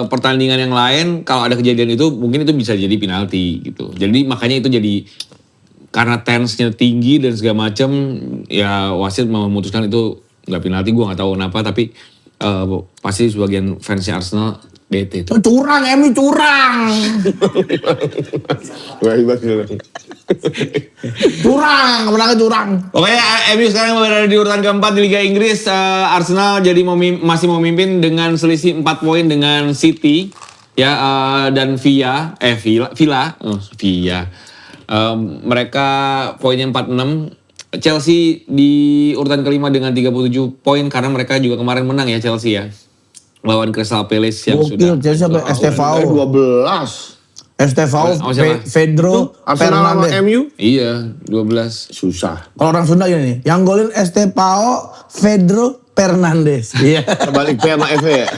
pertandingan yang lain kalau ada kejadian itu mungkin itu bisa jadi penalti gitu. Jadi makanya itu jadi karena tense-nya tinggi dan segala macam ya wasit memutuskan itu nggak penalti. Gue nggak tahu kenapa tapi pasti sebagian fansnya Arsenal bete itu. Curang, Emi curang. Curang, kemenangan curang. Pokoknya MU sekarang berada di urutan keempat di Liga Inggris. Arsenal jadi masih memimpin dengan selisih 4 poin dengan City ya dan Villa. Mereka poinnya 46. Chelsea di urutan kelima dengan 37 poin karena mereka juga kemarin menang ya Chelsea ya. Lawan Crystal Palace yang sudah. Gokil, Chelsea sampai Estevao. 12. Estevao, Oh, siapa? Pedro, Arsenal sama Fernandes. MU Iya, 12. susah. Kalau orang Sunda gini nih, yang golin Estevao, Pedro, Fernandes. Iya. Terbalik P sama F ya.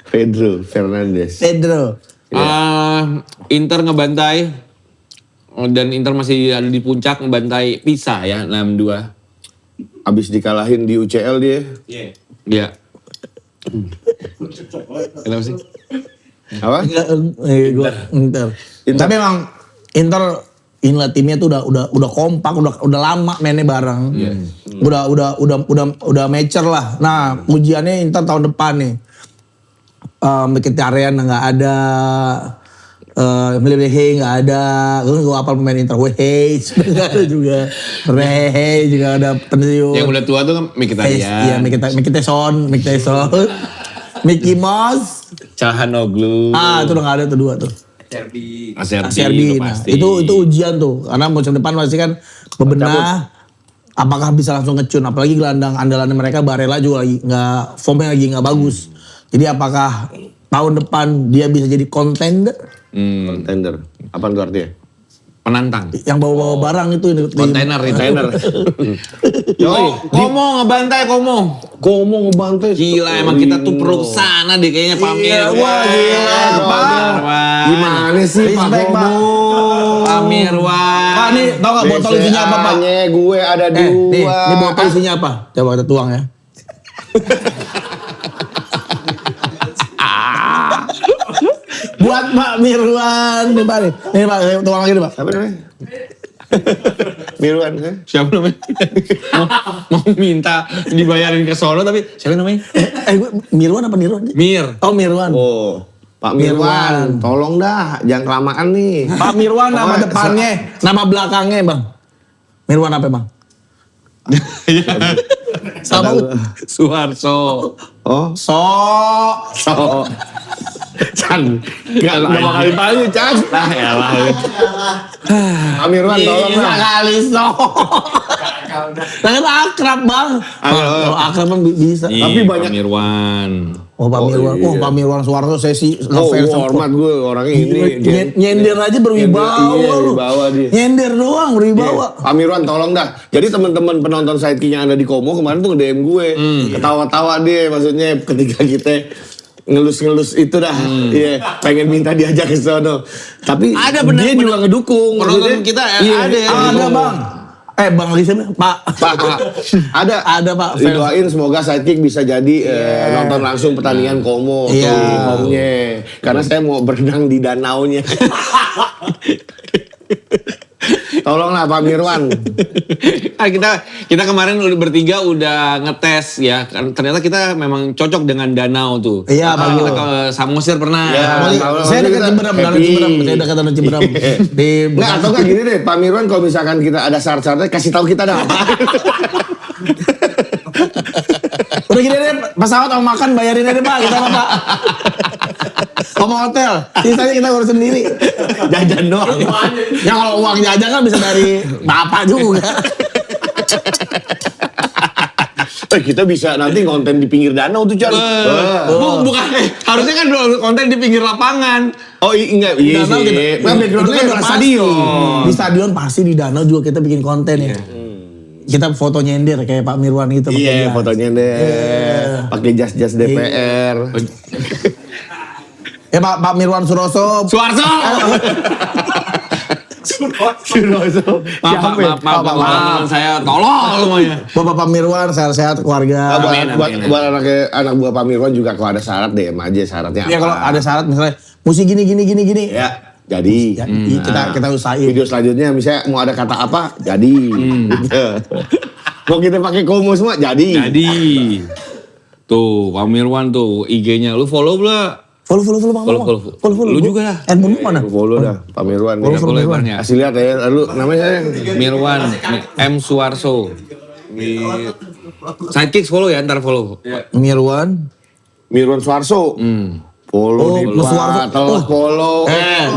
Pedro Fernandes. Pedro. Inter ngebantai dan Inter masih ada di puncak ngebantai Pisa ya 6-2. Abis dikalahin di UCL dia. Iya. Kenapa sih? Apa? Inter. Tapi emang Inter inilah timnya tuh udah kompak, udah lama mainnya bareng. Udah mature lah. Nah, ujiannya Inter tahun depan nih. Mkhitaryan nggak ada. Melih nggak ada, gue apal pemain Inter Wehej nggak ada juga, Rehe juga ada pensiun. Yang udah tua tuh kan Mkhitaryan. Iya, Miki Tyson, Mickey Mouse. Calhanoglu. Itu udah nggak ada tuh 2 tuh. Acerbi Nah, pasti. itu ujian tuh, karena musim depan pasti kan bebenah. Apakah bisa langsung ngecun? Apalagi gelandang andalan mereka Barella juga lagi nggak, formnya lagi nggak bagus. Jadi apakah tahun depan dia bisa jadi contender? Contender. Apa itu artinya? Penantang. Yang bawa-bawa barang itu Kontainer itu. Yo, Komo ngebantai Komo. Komo ngebantai. Gila emang kita tuh perlu kesana deh kayaknya Pamir. Wah gila Pak. Gimana sih Pak Respect, Pak. Komo? Pamirwan. Pak nih, tau gak botol isinya apa Pak? BCA-nya gue ada 2. Ini botol isinya apa? Coba kita tuang ya. Buat Pak Mirwan. Nih Pak nih. Nih Pak, saya tuang lagi nih Pak. Apa namanya? Mirwan kan? Siapa namanya? mau minta dibayarin ke sono tapi siapa namanya? Gue Mirwan apa Nirwan? Mir. Oh Mirwan. Oh, Pak Mirwan. Mirwan, tolong dah, jangan kelamaan nih. Pak Mirwan nama Pokoknya depannya, nama belakangnya Bang. Mirwan apa Bang? Sama Suharso. Oh, So. Chan, nggak bakal ditanya Chan. Lah ya lah. Pak Mirwan, tolong Iya lah. kali So. Kan akrab Bang. Kalau akrab Bang bisa. Tapi banyak- Pamirwan. Oh Pak Mirwan, iya. Pak Mirwan Suwarso saya sih Oh, ngefans gua hormat gue orangnya ini. Nyender aja berwibawa Iya, lu. berwibawa dia. Nyender doang berwibawa. Pak Mirwan tolong dah. Jadi teman-teman penonton Sidekick yang ada di Komo kemarin tuh nge-DM gue. Ketawa-tawa dia maksudnya ketika kita ngelus-ngelus itu dah. Iya, pengen minta diajak ke sono. Tapi Ada bener- dia juga ngedukung. penonton Maksudnya, kita iya, ada yang Ada ngedukung. Bang. Bang lagi siapa? Pak. Pak, ada. Ada, Pak. Didoain semoga Sidekick bisa jadi nonton langsung pertandingan Komo Iya. tuh home-nya. Karena saya mau berenang di danaunya. Tolonglah Pak Mirwan. kita kemarin udah bertiga udah ngetes ya. Ternyata kita memang cocok dengan danau tuh. Iya, Pak. Kita ke Samosir pernah. Iya. Saya dekat kita Ciberem, Danau happy. Ciberem. Saya dekat Danau Ciberem. Di Nggak, atau nggak gini deh, Pak Mirwan kalau misalkan kita ada syarat-syaratnya kasih tahu kita dah. Udah gini deh, pesawat mau makan bayarin aja Pak, kita Pak. Sama hotel, sisanya kita urus sendiri. Jajan doang. Ya kalau uang jajan kan bisa dari bapak juga. Kita bisa nanti konten di pinggir danau tuh, Chan. Bukan, harusnya kan konten di pinggir lapangan. Oh enggak, iya Danau sih. kita, Nah, background itu kan udah ada pasti. stadion. Di stadion pasti di danau juga kita bikin konten ya. Kita foto nyender kayak Pak Mirwan gitu. Iya, pakai jas. fotonya deh. Pakai jas-jas DPR. Ya Pak Mirwan Suroso. Suarso. Maaf, teman saya tolong semuanya. Bapak Pak Mirwan sehat-sehat keluarga. Buat anak buah Pak Mirwan juga kalau ada syarat DM aja syaratnya Ya apa. kalau ada syarat misalnya musik gini. Ya, jadi. Ya, kita usahain. Video selanjutnya misalnya mau ada kata apa, jadi. Gitu. Mau kita pakai Komo semua, jadi. Jadi tuh Pamirwan tuh IG-nya lu follow belum? Follow Bang. Follow. Lu juga lah. Handphone lu mana? Follow dah, Pak Mirwan. Follow lebarnya. Kasih lihat ya, lu namanya Mirwan M Suarso. Sidekick follow ya, ntar follow. Mirwan. Mirwan Suarso. Follow Oh, di Mas Suarso. telah follow.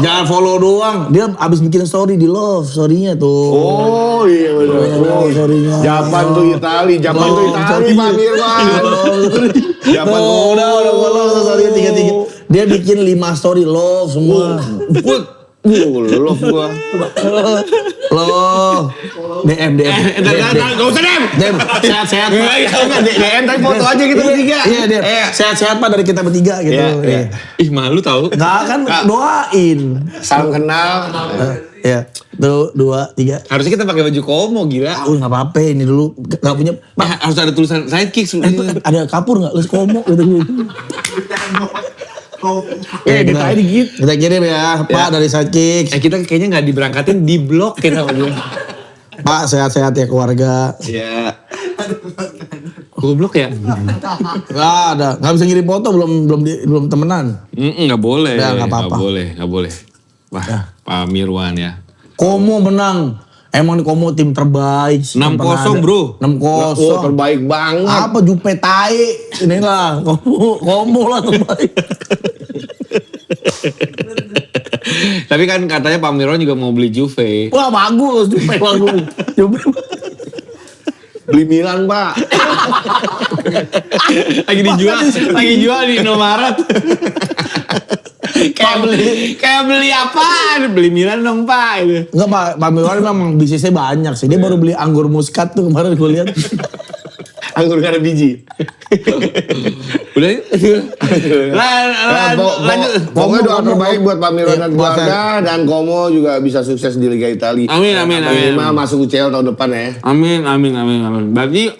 Jangan follow doang. Dia abis bikin story di love, story-nya tuh. Oh iya benar. Story-nya. Japan tuh Itali, Pak Mirwan. Japan Udah follow story 3. Dia bikin 5 story love semua. love gua. Love. DM. Gak usah dem. Dem, sehat-sehat Pak. DM tapi foto aja kita bertiga. Iya, Dem. Sehat-sehat Pak dari kita bertiga gitu. Iya. Ih malu tau. Nggak kan doain. Salam kenal. Ya, tuh 2, 3. Harusnya kita pakai baju komo gila. Nggak apa-apa ini dulu nggak punya. Pak, Harus ada tulisan Sidekick. ada kapur nggak? Lu komo gitu. Kita dikit. Kita kirim ya, Pak dari Sidekick. Kita kayaknya nggak diberangkatin, di blok kita sama dia. Pak sehat-sehat ya keluarga. Iya. Goblok ya? Nggak ada, nggak bisa ngirim foto belum temenan. Nggak boleh. Ya, nggak apa-apa. Nggak boleh. Wah, Pak Mirwan ya. Como menang. Emang nih Como tim terbaik. 6-0 bro. 6-0. terbaik banget. Apa Jupe tai? Inilah Como lah terbaik. Tapi kan katanya Pak Mirwan juga mau beli Juve. Wah bagus Jupe bagus. Jupe. Beli Milan, Pak. lagi jual di Indomaret. kayak beli apa? Beli Milan dong Pak. Enggak Pak Mirwan memang bisnisnya banyak sih. Dia baru beli anggur muskat tuh kemarin gue lihat. Anggur gak ada biji. Udah yuk. Lanjut. Pokoknya doa terbaik buat Pak Mirwan dan Buat keluarga dan Como juga bisa sukses di Liga Italia. Amin. Minimal masuk UCL tahun depan ya. Amin. Berarti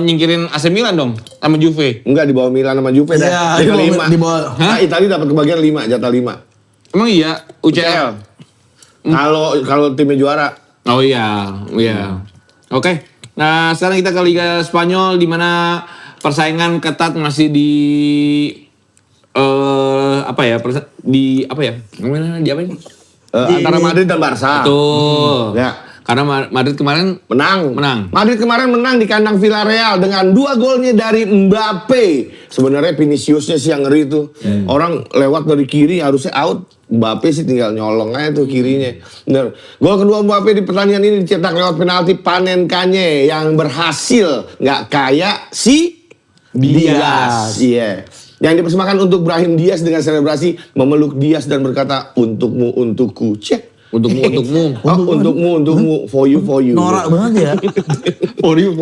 nyingkirin AC Milan dong sama Juve. Enggak di bawah Milan sama Juve dah. Iya, di bawah. Nah, Italia dapat kebagian 5, jatah 5. Emang iya UCL. Kalau timnya juara. Oh iya. Oke. Nah, sekarang kita ke Liga Spanyol di mana persaingan ketat masih di di apa ya? Antara Madrid dan Barca. Betul. Ya. Karena Madrid kemarin Menang. Menang. Madrid kemarin menang di kandang Villarreal dengan 2 golnya dari Mbappe. Sebenarnya Viniciusnya sih yang ngeri tuh. Orang lewat dari kiri harusnya out. Mbappe sih tinggal nyolong aja tuh kirinya. Bener. Gol kedua Mbappe di pertandingan ini dicetak lewat penalti Panen Kanye yang berhasil. Nggak kayak si Diaz. Iya. Yang dipersembahkan untuk Brahim Diaz dengan selebrasi memeluk Diaz dan berkata untukmu, untukku. Cek. untukmu. Untukmu, for you. Norak banget ya. For you.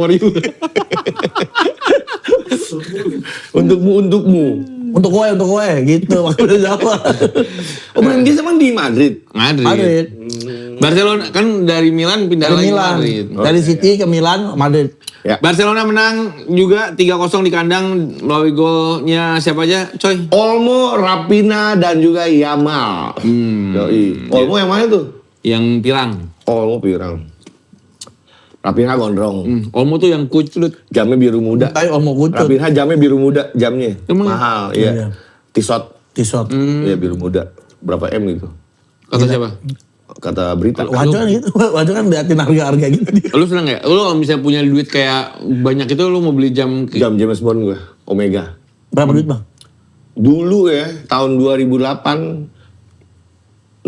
Untukmu. Untuk gue gitu maksudnya Jawa. Oh, Brahim Diaz emang di Madrid? Madrid. Barcelona kan dari Milan pindah Dari lagi ke Milan. Madrid. Dari City ke Milan, Madrid. Ya. Barcelona menang juga 3-0 di kandang melalui golnya siapa aja, coy? Olmo, Rapina, dan juga Yamal. Yoi. Olmo yang mana tuh? Yang pirang. Olmo pirang. Rapina gondrong. Olmo tuh yang kucut. Jamnya biru muda. Tapi Olmo kutut. Rapina jamnya biru muda, jamnya. Emang? Mahal, Iya. iya. T-shirt. T-shirt. Iya, biru muda. Berapa M gitu? Kata siapa? Kata berita. Wajar kan gitu. Wajar kan liatin harga-harga gitu. Lu seneng gak? Lu kalau misalnya punya duit kayak banyak itu lu mau beli jam Jam James Bond gue, Omega. Berapa duit bang? Dulu ya, tahun 2008,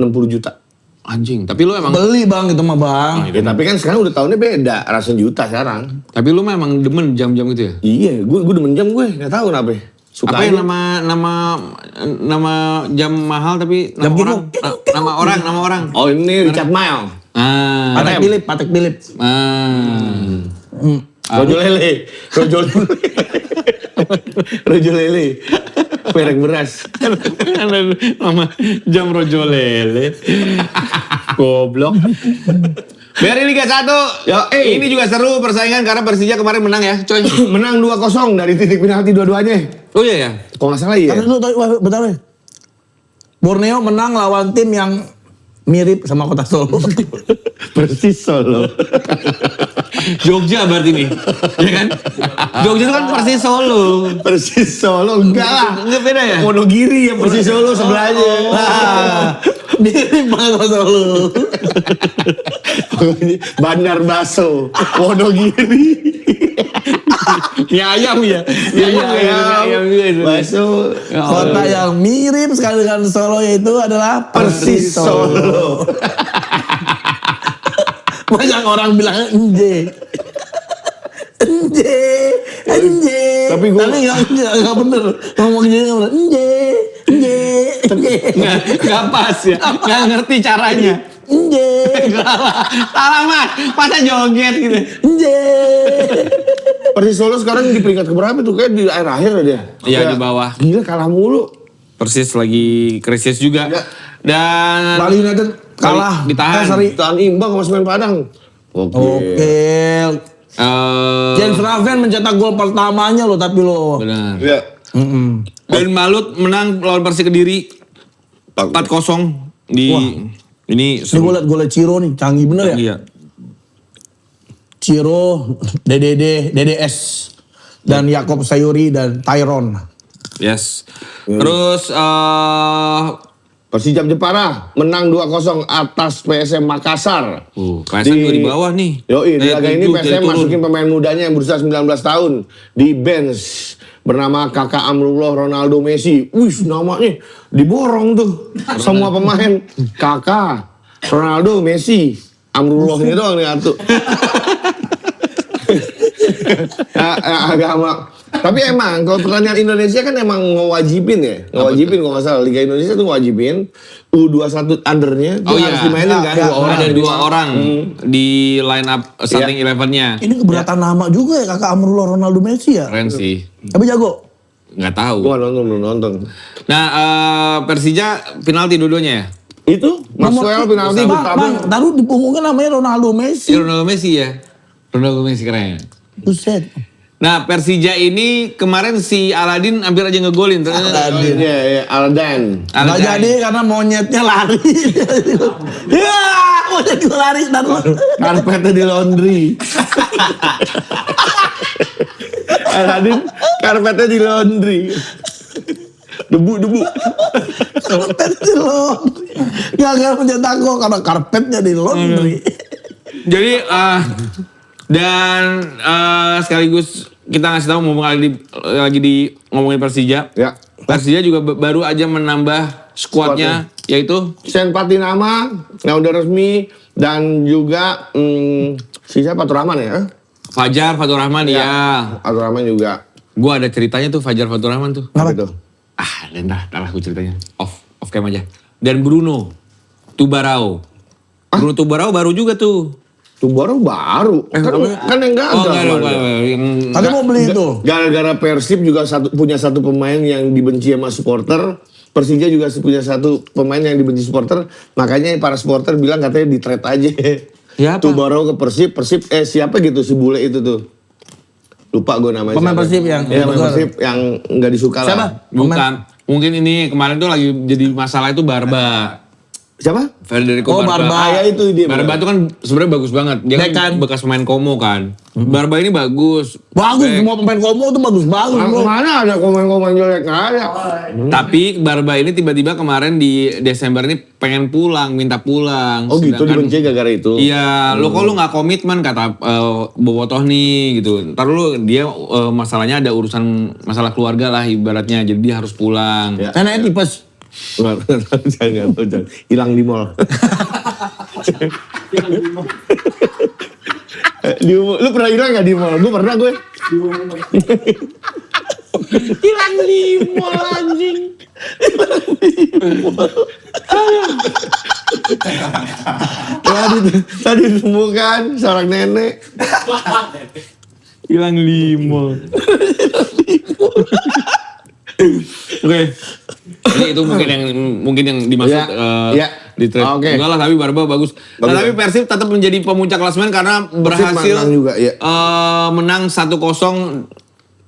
60 juta. anjing. Tapi lu emang Beli bang itu mah bang. Ya, tapi kan sekarang udah tahunnya beda, ratusan juta sekarang. tapi lu memang demen jam-jam itu ya? Iya, gue demen jam gue, nggak tahu kenapa. Suka Apa aja. yang nama jam mahal tapi Jam nama gitu. orang? Nama orang. Oh ini Richard Mille. Ah. Patek Philip. Rojo lele. Rojo lele. Merek beras. Nama jam rojo lele. Goblok. Dari Liga 1. Ya, Ini juga seru persaingan karena Persija kemarin menang ya, coy. Menang 2-0 dari titik penalti dua-duanya. Oh iya ya. Kok nggak salah ya? Karena lu tadi, bentar ya. Borneo menang lawan tim yang mirip sama Kota Solo. Persis Solo. Jogja berarti nih. Ya kan? Jogja itu kan Persis Solo. Persis Solo enggak lah. Enggak beda ya? Wonogiri yang Persis Solo sebelahnya. Mirip sama Kota Solo. Bandar Baso, Wonogiri. Mie ayam ya. Mie ayam juga itu. Baso. Kota yang mirip sekali dengan Solo yaitu adalah Persis Solo. Banyak orang bilang enje. Tapi gua- nggak bener ngomongnya nggak bener. Enje. Nggak pas ya. Nggak ngerti caranya. Salah mas. Masa joget gitu. Enje. Persis Solo sekarang di peringkat keberapa tuh? Kayak di akhir-akhir dia. Iya, Kayak, di bawah. Gila kalah mulu. Persis lagi krisis juga. Ya. Dan Bali United kalah. Ditahan. Seri. Tahan imbang sama Semen Padang. Oke. James Raven mencetak gol pertamanya loh tapi lo. Benar. Iya. Dan Malut menang lawan Persik Kediri 4-0 di ini Ini gue liat golnya Ciro nih, canggih bener ya. Iya. Ciro, DDS, dan Yakob Sayuri dan Tyron. Yes. Terus Persijap Jepara menang 2-0 atas PSM Makassar. PSM juga di bawah nih. Yoi, di laga ini 7 jadi PSM turun. masukin pemain mudanya yang berusia 19 tahun di bench bernama Kakak Amrullah Ronaldo Messi. Wih, namanya diborong tuh semua pemain. Kakak Ronaldo Messi, Amrullah ini doang nih atuh. Agama. Tapi emang kalau pertandingan Indonesia kan emang ngewajibin ya. Ngewajibin kalau nggak salah Liga Indonesia tuh ngewajibin U21 undernya tuh Oh iya, harus dimainin kan Ya, dua orang. ada 2 orang di line up starting 11-nya. Ini keberatan nama juga ya kakak Amrullah Ronaldo Messi ya. Keren sih. Tapi jago. Nggak tahu. Gua belum nonton. Nah, Persija penalti dua-duanya ya? Itu Maxwell penalti Bang, taruh di punggungnya namanya Ronaldo Messi. Ronaldo Messi ya? Ronaldo Messi keren. Buset. Nah, Persija ini kemarin si Aladin hampir aja ngegolin. Aladin. Iya, Aldan. Nggak jadi karena monyetnya lari. Ya, monyet gue lari. Karpetnya di laundry. Aladin karpetnya di laundry. Debu. Karpet di laundry. Gak mencetak gol karena karpetnya di laundry. Jadi, dan sekaligus kita ngasih tahu mumpung lagi di ngomongin Persija. Ya. Persija juga baru aja menambah skuadnya, yaitu Sen Patinama yang udah resmi dan juga siapa Fatur Rahman ya? Fajar Fatur Rahman ya. Fatur Rahman juga. Gua ada ceritanya tuh Fajar Fatur Rahman tuh. Apa itu? Ntar gue ceritanya. Off cam aja. Dan Bruno Tubarao. Bruno Tubarao baru juga tuh. Tubarao baru. Kan yang gagal. Tapi mau beli itu. Gara-gara Persib juga punya satu pemain yang dibenci sama supporter. Persija juga punya satu pemain yang dibenci supporter. Makanya para supporter bilang katanya di-trade aja. Siapa? Tubarao ke Persib. Siapa gitu si bule itu tuh. Lupa gue namanya. Pemain siapa. Persib yang- Iya, pemain Persib yang nggak disuka Siapa? lah. Bukan. Mungkin ini kemarin tuh lagi jadi masalah itu Barba. Siapa? Federico Oh, Barba. Barba. Ya itu dia. Barba itu kan sebenarnya bagus banget. Dia Back kan kan? bekas pemain Como kan. Barba ini bagus. Bagus, Back. semua pemain Como tuh bagus-bagus bro. Mana ada komen-komen jelek? Nggak ada. Tapi Barba ini tiba-tiba kemarin di Desember ini pengen pulang, minta pulang. Oh gitu, Sedangkan- dibenci gara-gara itu. Iya, lo kok lu nggak komitmen kata Bobotoh nih gitu. Ntar lu dia masalahnya ada urusan masalah keluarga lah ibaratnya, jadi dia harus pulang. Ya. Anaknya tipes. Jangan. Hilang di mall. Lu pernah hilang gak di mall? Gue pernah gue. Hilang di mall anjing. Tadi ditemukan seorang nenek. Hilang di mall. Oke. Ini itu mungkin yang dimaksud Ya, ya. di trade. Oke. Enggak lah, tapi Barba bagus. Nah, Bagus, tapi ya. Persib tetap menjadi pemuncak klasemen karena berhasil menang juga, ya. menang 1-0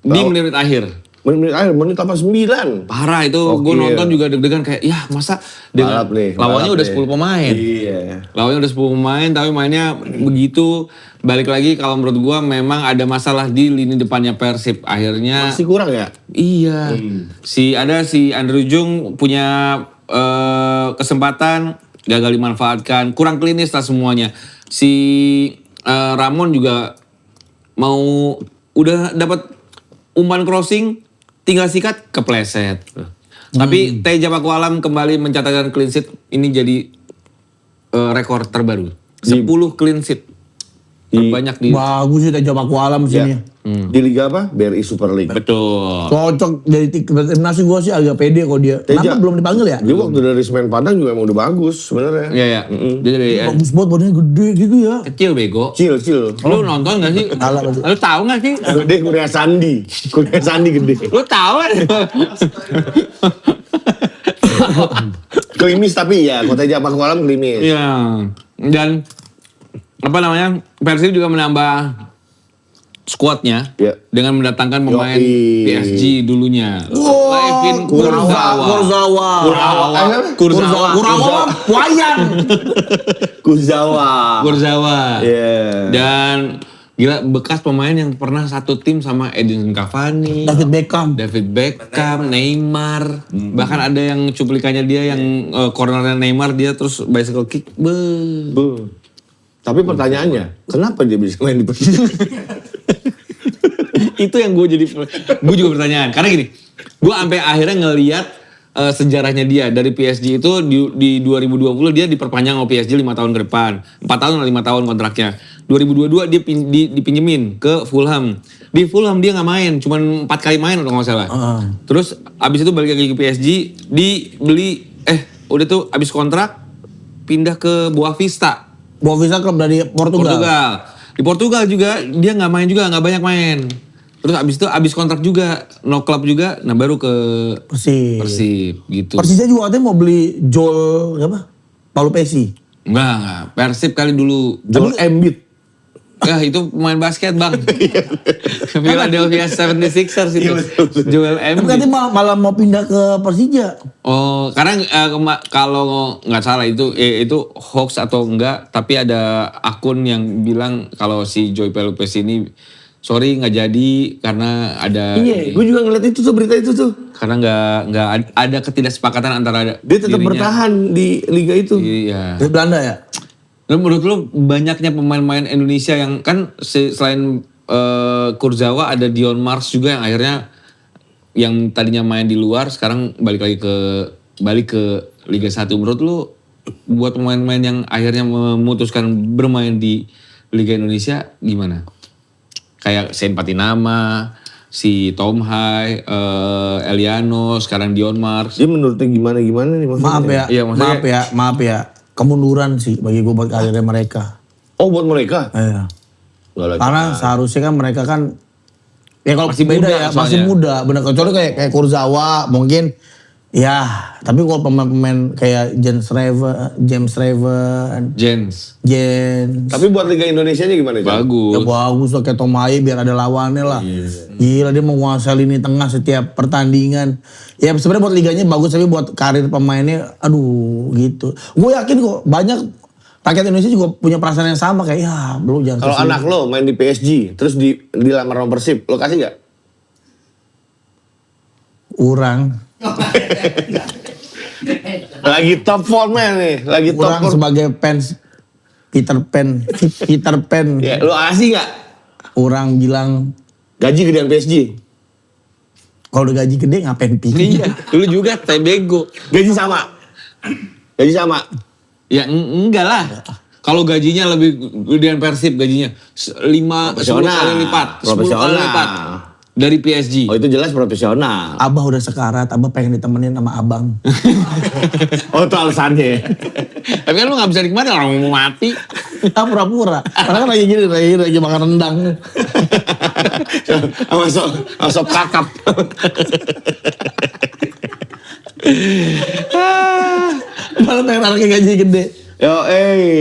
di menit akhir. Menit 89. Parah itu, Oke. gue nonton juga deg-degan kayak, ya masa dengan Balap nih, lawannya balap udah nih. 10 pemain. Iya. Lawannya udah 10 pemain tapi mainnya begitu. Balik lagi kalau menurut gue memang ada masalah di lini depannya Persib. Akhirnya Masih kurang ya? iya. Si Andrew Jung punya kesempatan gagal dimanfaatkan, kurang klinis lah semuanya. Si Ramon juga udah dapat umpan crossing, tinggal sikat kepleset. Tapi Teja Pakualam kembali mencatatkan clean sheet, ini jadi rekor terbaru. 10 clean sheet. Terbanyak di Bagus sih Teja Pakualam sini. Di Liga apa? BRI Super League. betul. Cocok jadi timnas gue sih agak pede kok dia. Teja. Kenapa belum dipanggil ya? Dia waktu dari Semen Padang juga emang udah bagus sebenarnya. Iya ya. Dia dari Bagus banget badannya gede gitu ya. kecil bego. Cil. Lu nonton gak sih? Salah, Pak. Lu tahu gak sih? Gede Kurnia Sandi. Kurnia Sandi gede. Lu tahu kan? Klimis tapi ya, Kota Teja Pakualam klimis. Iya. Dan apa namanya? Persib juga menambah skuadnya Ya. dengan mendatangkan pemain Yoi. PSG dulunya. Wow, Levin Kurzawa. Kurawa, Wayan. Kuzawa. Kurzawa. Iya. Dan Gila, bekas pemain yang pernah satu tim sama Edinson Cavani, David Beckham. Neymar. Bahkan ada yang cuplikannya dia yang cornernya Neymar dia terus bicycle kick. Tapi pertanyaannya, kenapa dia bisa main di Persija? Itu yang gue juga pertanyaan. Karena gini, gue sampai akhirnya ngelihat sejarahnya dia dari PSG itu di 2020 dia diperpanjang sama PSG 5 tahun ke depan. 4 tahun atau 5 tahun kontraknya. 2022 dia dipinjemin ke Fulham. Di Fulham dia nggak main, cuman 4 kali main kalau nggak salah. Terus abis itu balik lagi ke PSG, udah tuh abis kontrak pindah ke Boavista. Boavista klub dari Portugal. Di Portugal juga dia nggak main juga, nggak banyak main. Terus abis kontrak juga, no club juga, nah baru ke Persib gitu. Persija juga katanya mau beli Joel apa? Paolo Pessi. Enggak. Persib kali dulu. Joel Embiid. Ya itu pemain basket bang. Philadelphia 76ers itu. Joel Tapi Embiid. katanya malah mau pindah ke Persija. Oh, karena kalau nggak salah itu hoax atau enggak, tapi ada akun yang bilang kalau si Joy Pelopes ini sorry nggak jadi karena ada. Iya, gue juga ngeliat itu tuh berita itu tuh. Karena nggak ada ketidaksepakatan antara Dia tetap dirinya. bertahan di liga itu. Iya. Dari Belanda ya? Lalu menurut lu banyaknya pemain-pemain Indonesia yang kan selain Kurzawa ada Dion Mars juga yang akhirnya yang tadinya main di luar sekarang balik ke Liga 1. Menurut lu buat pemain-pemain yang akhirnya memutuskan bermain di Liga Indonesia gimana? Kayak Sen Patinama, si Tom Hai, Eliano, sekarang Dion Mars. Dia menurutnya gimana nih maksudnya? Iya, maksudnya- Maaf ya. Kemunduran sih bagi gue buat karirnya mereka. Oh buat mereka? Iya. Nggak lah, Karena seharusnya kan mereka kan ya kalau Masih beda muda ya, masih soalnya. muda. Bener kecuali kayak Kurzawa mungkin ya, tapi kalau pemain-pemain kayak James Raven, Jens. Tapi buat Liga Indonesia nya gimana? Jan? ya Bagus. bagus lah kayak Tomai biar ada lawannya lah. Gila dia menguasai lini tengah setiap pertandingan. Ya sebenarnya buat liganya bagus tapi buat karir pemainnya aduh gitu. Gue yakin kok banyak rakyat Indonesia juga punya perasaan yang sama kayak ya belum jangan Kalau kesini. anak lo main di PSG, terus dilamar sama Persib, lo kasih gak? Urang Lagi top formnya nih, lagi top Urang form. sebagai fans Peter Pan. Ya, lo kasih gak? Urang bilang Gaji gedean PSG. kalau udah gaji gede ngapain pilih? Iya, dulu juga saya bego. Gaji sama. Ya enggak lah. Kalau gajinya lebih gedean Persib gajinya 10 kali lipat, 10 kali lipat dari PSG. Oh itu jelas profesional. Abah udah sekarat, Abah pengen ditemenin sama abang. Oh itu alasannya. Tapi kan lu gak bisa nikmatin orang mau mati. Ah pura-pura. Karena kan lagi makan rendang. sama sop kakap. Malah pengen anaknya gaji gede. Yo,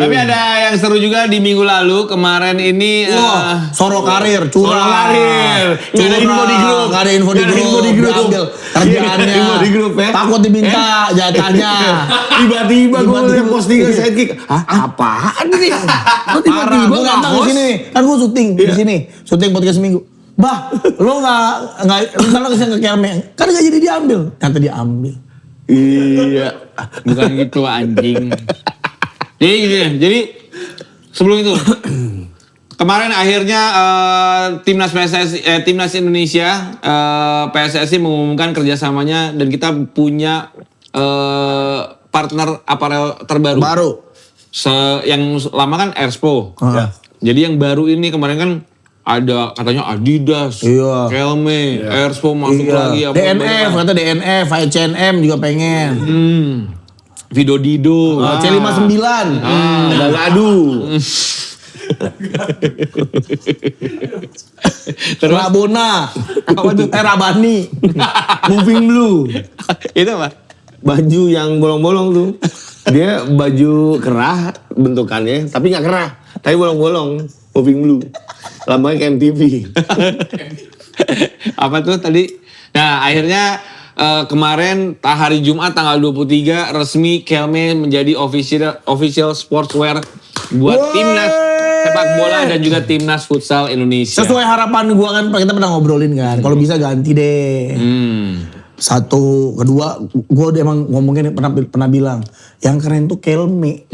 Tapi ada yang seru juga di minggu lalu kemarin ini. Wah, Soro Karir, curang. Soro Karir. Nggak ada info di grup. Nggak ada info di Nggak ada grup. info di grup. Diambil kerjaannya. Info di grup ya. Takut diminta jatahnya. Tiba-tiba gue Tiba-tiba. liat postingan sidekick. Hah? Apaan ini? Lo Parah, tiba-tiba gue datang nge-host? ke sini. Kan gue syuting di sini. Syuting podcast seminggu. Bah, lo nggak rencana kesini ke Kermeng. Kan nggak jadi diambil. Ternyata diambil. Iya. Bukan gitu anjing. Jadi sebelum itu kemarin akhirnya timnas Indonesia PSSI mengumumkan kerjasamanya dan kita punya partner aparel terbaru. Baru. Yang lama kan Erspo. Ya. Jadi yang baru ini kemarin kan ada katanya Adidas, Iya. Kelme, Erspo masuk lagi. apa DNF, kata DNF, H&M juga pengen. Video Dido. C59. Gagadu. Terus Rabona. Apa tuh? Rabani. Moving Blue. itu apa? Baju yang bolong-bolong tuh. Dia baju kerah bentukannya, tapi nggak kerah. Tapi bolong-bolong. Moving Blue. Lambangnya kayak MTV. Apa tuh tadi? Nah akhirnya kemarin hari Jumat tanggal 23 resmi Kelme menjadi official sportswear buat timnas sepak bola dan juga timnas futsal Indonesia. Sesuai harapan gua kan kita pernah ngobrolin kan. Kalau bisa ganti deh. Satu, kedua, gua udah emang ngomongin pernah bilang yang keren tuh Kelme.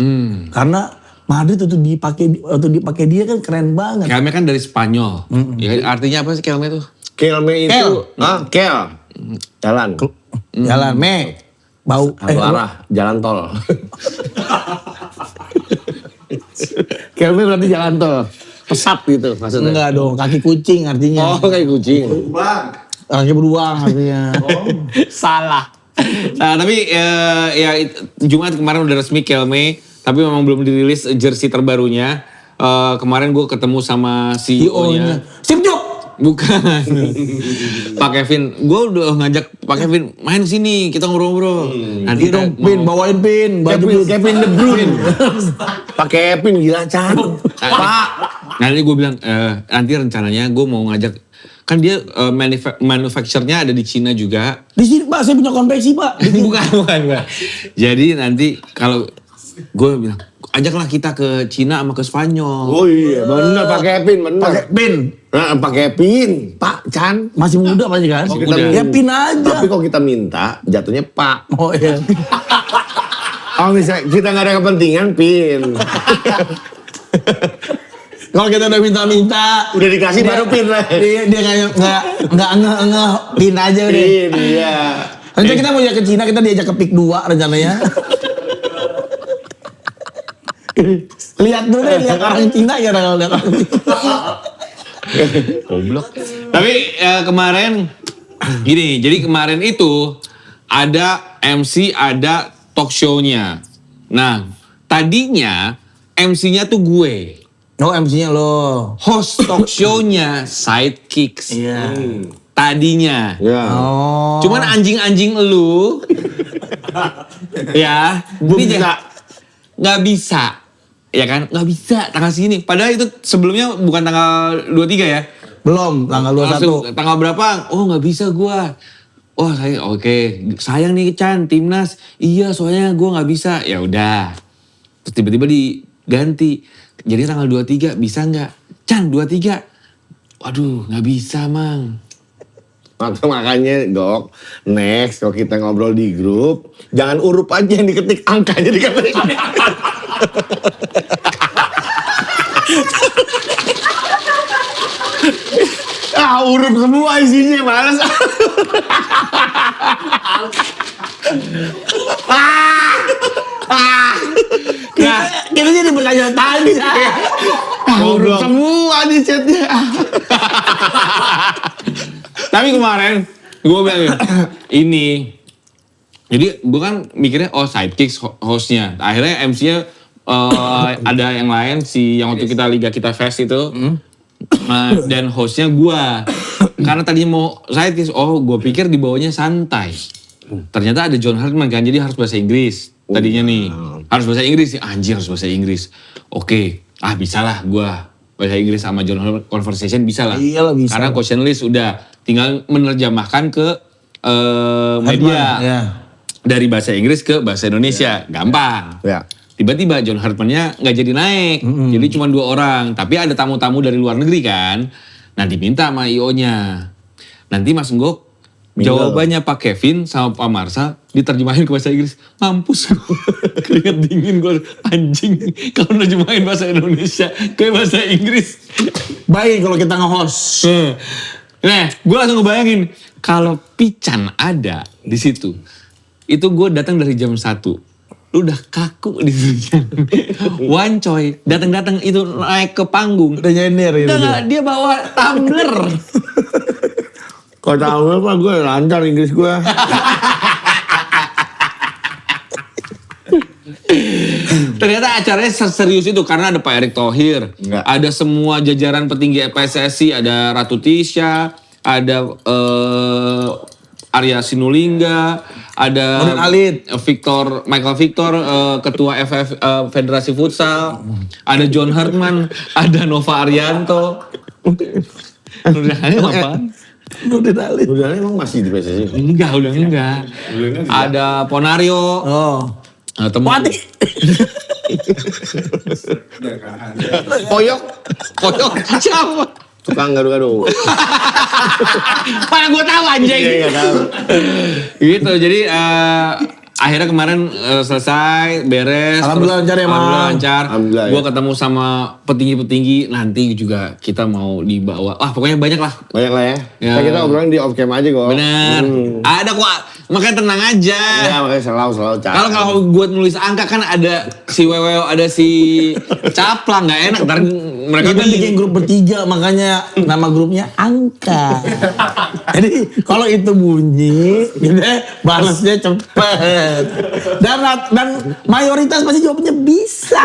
Karena Madrid itu dipakai dia kan keren banget. Kelme kan dari Spanyol. Ya, artinya apa sih Kelme tuh? Kelme itu, kel. Jalan. Jalan, me. Bau. Satu arah, jalan tol. Kelme berarti jalan tol. Pesat gitu maksudnya. Enggak dong, kaki kucing artinya. Oh, kayak kucing. Bang. Kaki beruang artinya. Salah. Nah, tapi Jumat kemarin udah resmi Kelme, tapi memang belum dirilis jersey terbarunya. Kemarin gue ketemu sama CEO-nya. Steve Jobs. Bukan. Pak Kevin. Gue udah ngajak Pak Kevin main sini, kita ngobrol-ngobrol. Nanti Dong, pin, bawain pin. Kevin De Bruyne. Pakai pin gila Chan. Pak. Nanti gue bilang, nanti rencananya gue mau ngajak. Kan dia manufacture-nya ada di Cina juga. Di sini Pak, saya punya konveksi Pak. bukan. Jadi nanti kalau gue bilang, ajaklah kita ke Cina sama ke Spanyol. Oh iya, bener pakai pin, bener. Pakai pin. Nah, pakai pin, Pak Chan. Masih muda pasti kan? Kita Ya pin aja. Tapi kalau kita minta, jatuhnya Pak. Oh iya. Oh misalnya kita nggak ada kepentingan, pin. Kalau kita udah minta-minta, Udah dikasih baru pin lah. dia nggak ngeh pin aja udah. Pin, iya. Nanti kita mau ke Cina, kita diajak ke PIK 2 rencananya. Lihat dulu deh, lihat orang Cina ya kalau lihat orang Cina. Goblok. Tapi kemarin gini, jadi kemarin itu ada MC, ada talk show-nya. Nah, tadinya MC-nya tuh gue. Oh MC-nya lo. Host talk show-nya Sidekicks. Iya. Tadinya. Ya. Oh. Cuman anjing-anjing lu ya, ini nggak bisa. Ya kan, nggak bisa tanggal segini. Padahal itu sebelumnya bukan tanggal 23 ya. Belum, tanggal 21. Langsung tanggal berapa? Oh nggak bisa gua. Wah saya oke. Sayang nih Chan, timnas. Iya soalnya gua nggak bisa. Ya udah. Terus tiba-tiba diganti. Jadi tanggal 23 bisa nggak? Chan 23. Waduh nggak bisa mang. Makanya Gok, next kalau kita ngobrol di grup, jangan urup aja yang diketik, angkanya diketik. Urup semua isinya, males. Kita jadi bertanya-tanya. Urup semua di chatnya. Tapi kemarin gue bilang ini. Jadi gue kan mikirnya Sidekicks hostnya. Akhirnya MC-nya ada yang lain yang waktu kita Liga Kita Fest itu. Dan hostnya gue. Karena tadinya mau Sidekicks, gue pikir di bawahnya santai. Ternyata ada John Hartman kan, jadi harus bahasa Inggris. Tadinya nih, harus bahasa Inggris. Anjir harus bahasa Inggris. Oke, bisalah gue. Bahasa Inggris sama John Hartman conversation bisa lah. Iyalah bisa. Karena question list udah. Tinggal menerjemahkan ke media. Ya. Dari bahasa Inggris ke bahasa Indonesia. Gampang. Ya. Tiba-tiba John Hartman-nya nggak jadi naik. Jadi cuma 2 orang. Tapi ada tamu-tamu dari luar negeri kan. Nah diminta sama IO-nya. Nanti Mas Nggok, jawabannya Pak Kevin sama Pak Marsal diterjemahin ke bahasa Inggris. Mampus gue. Keringet dingin gue. Anjing. Kalau nerjemahin bahasa Indonesia ke bahasa Inggris. Baik kalau kita nge-host. Nah, gue langsung ngebayangin. Kalau Pican ada di situ. Itu gue datang dari jam 1. Lu udah kaku di situ. Wancoy, datang-datang itu naik ke panggung. Udah nyender gitu. Dia bawa tumbler. Kalau tahu apa gue lancar Inggris gue. Ternyata acaranya serius itu karena ada Pak Erick Thohir, Enggak. ada semua jajaran petinggi PSSI, ada Ratu Tisha, ada Arya Sinulinga, ada Nurdin Halid. Michael Victor, ketua FF Federasi Futsal, ada John Hartman, ada Nova Arianto. Nurdin Halid apa? Nurdin Halid. Udah emang masih di PSSI? Enggak, udah enggak. Ada Ponario. Oh. Temen. Wati. Koyok. Koyok siapa? Tukang gado-gado. Mana gue tahu anjing. Iya, nggak tahu. Gitu, jadi akhirnya kemarin selesai, beres. Alhamdulillah lancar ya, Mang. Alhamdulillah lancar. Alhamdulillah, Gue ya. ketemu sama petinggi-petinggi, nanti juga kita mau dibawa. Wah pokoknya banyak lah. Banyak lah ya. Ya. Nah, kita obrolin di off cam aja kok. Bener. Ada kok, makanya tenang aja. Ya makanya selalu cakap. Kalau gue nulis angka kan ada si Wewe, ada si Caplang, nggak enak. Ntar mereka Kita bikin grup bertiga, makanya nama grupnya Angka. Jadi kalau itu bunyi, gitu balasnya cepet. Dan mayoritas pasti jawabnya bisa.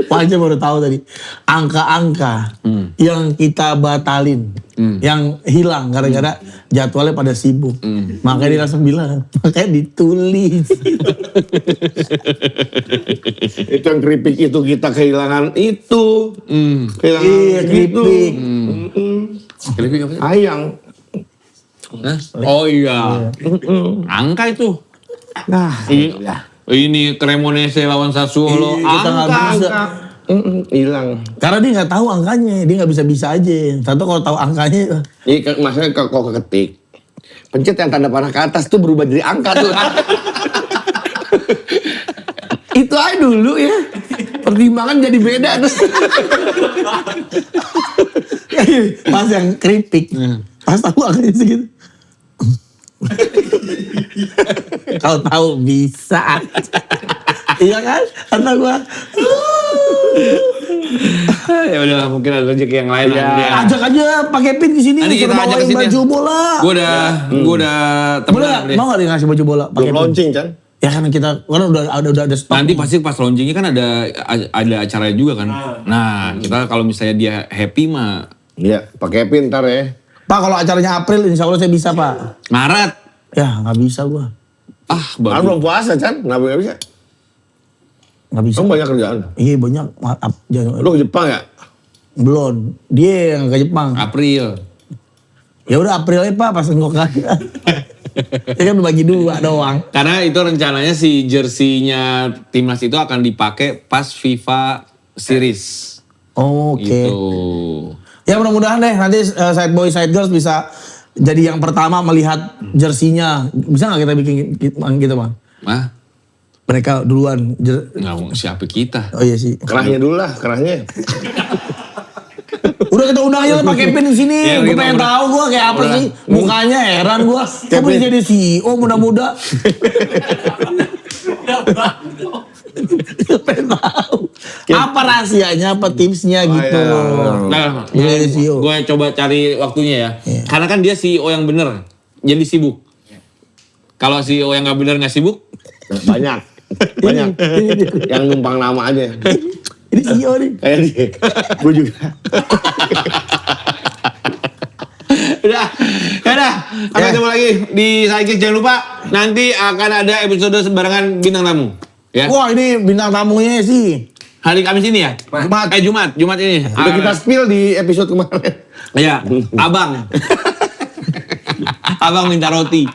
Wah, aja baru tahu tadi. Angka-angka yang kita batalin, yang hilang gara-gara jadwalnya pada sibuk. Makanya dia langsung bilang, makanya ditulis. Itu yang keripik itu kita kehilangan itu. Kehilangan Iya, itu. keripik. Ayang. Hah? Oh iya. Angka itu. Nah, Ini Cremonese lawan Sassuolo. Kita nggak bisa. hilang. Karena dia nggak tahu angkanya, dia nggak bisa aja. Satu kalau tahu angkanya, Ini maksudnya kalau ketik. Pencet yang tanda panah ke atas tuh berubah jadi angka tuh. Itu aja dulu ya. Pertimbangan jadi beda tuh. pas yang keripik, pas tahu angkanya segitu. Kalau tahu bisa. Iya kan? Kata gua. Ya udah mungkin ada rezeki yang lain. Iya. Ajak aja pakai pin ke sini, Nanti kita suruh ajak bawain kesini. baju bola. Gue udah Boleh nggak? Mau nggak dia ngasih baju bola? Pakai Belum pin? launching kan? Ya kan kita udah ada stok. Nanti pasti pas launchingnya kan ada acaranya juga kan. Nah kita kalau misalnya dia happy mah Iya, pakai pin ntar ya. Pak, kalau acaranya April, insya Allah saya bisa, Pak. Maret. Ya, nggak bisa gua. Ah Kan baru. belum puasa kan? Kenapa nggak bisa? Nggak bisa. Kamu banyak kerjaan. Iya, banyak. Maaf, jangan. Lu ke Jepang ya? Belum. Dia yang ke Jepang. April. Ya udah April aja, Pak, pas enggak kagak. Ya kan bagi dua doang. Karena itu rencananya si jersey-nya timnas itu akan dipakai pas FIFA Series. Oke. Gitu. Ya mudah-mudahan deh nanti side boy side girls bisa jadi yang pertama melihat jersinya. Bisa nggak kita bikin gitu, Bang? Mah? Mereka duluan. Nggak mau siapa kita. Oh iya sih. Kerahnya dulu lah, kerahnya. Udah kita undang aja lah pakai pin di sini. Iya, Gue kita pengen udah. tahu gue kayak apa Udah. sih. Mukanya heran gue. Kok boleh jadi CEO muda-muda. Pengen tahu. Apa rahasianya, apa tipsnya gitu. Nah, Jadi CEO. gue coba cari waktunya ya. Iya. Karena kan dia CEO yang bener, jadi sibuk. Kalau CEO yang nggak bener nggak sibuk, Banyak. Banyak. Yang numpang nama aja. Ini CEO nih. Kayak dia. Gue juga. udah, sampai ketemu lagi di Sidekicks. Jangan lupa nanti akan ada episode sembarangan bintang tamu. Ya. Wah ini bintang tamunya sih. Hari Kamis ini ya? Jumat ini. Udah kita spill di episode kemarin. Iya, abang. Abang minta roti.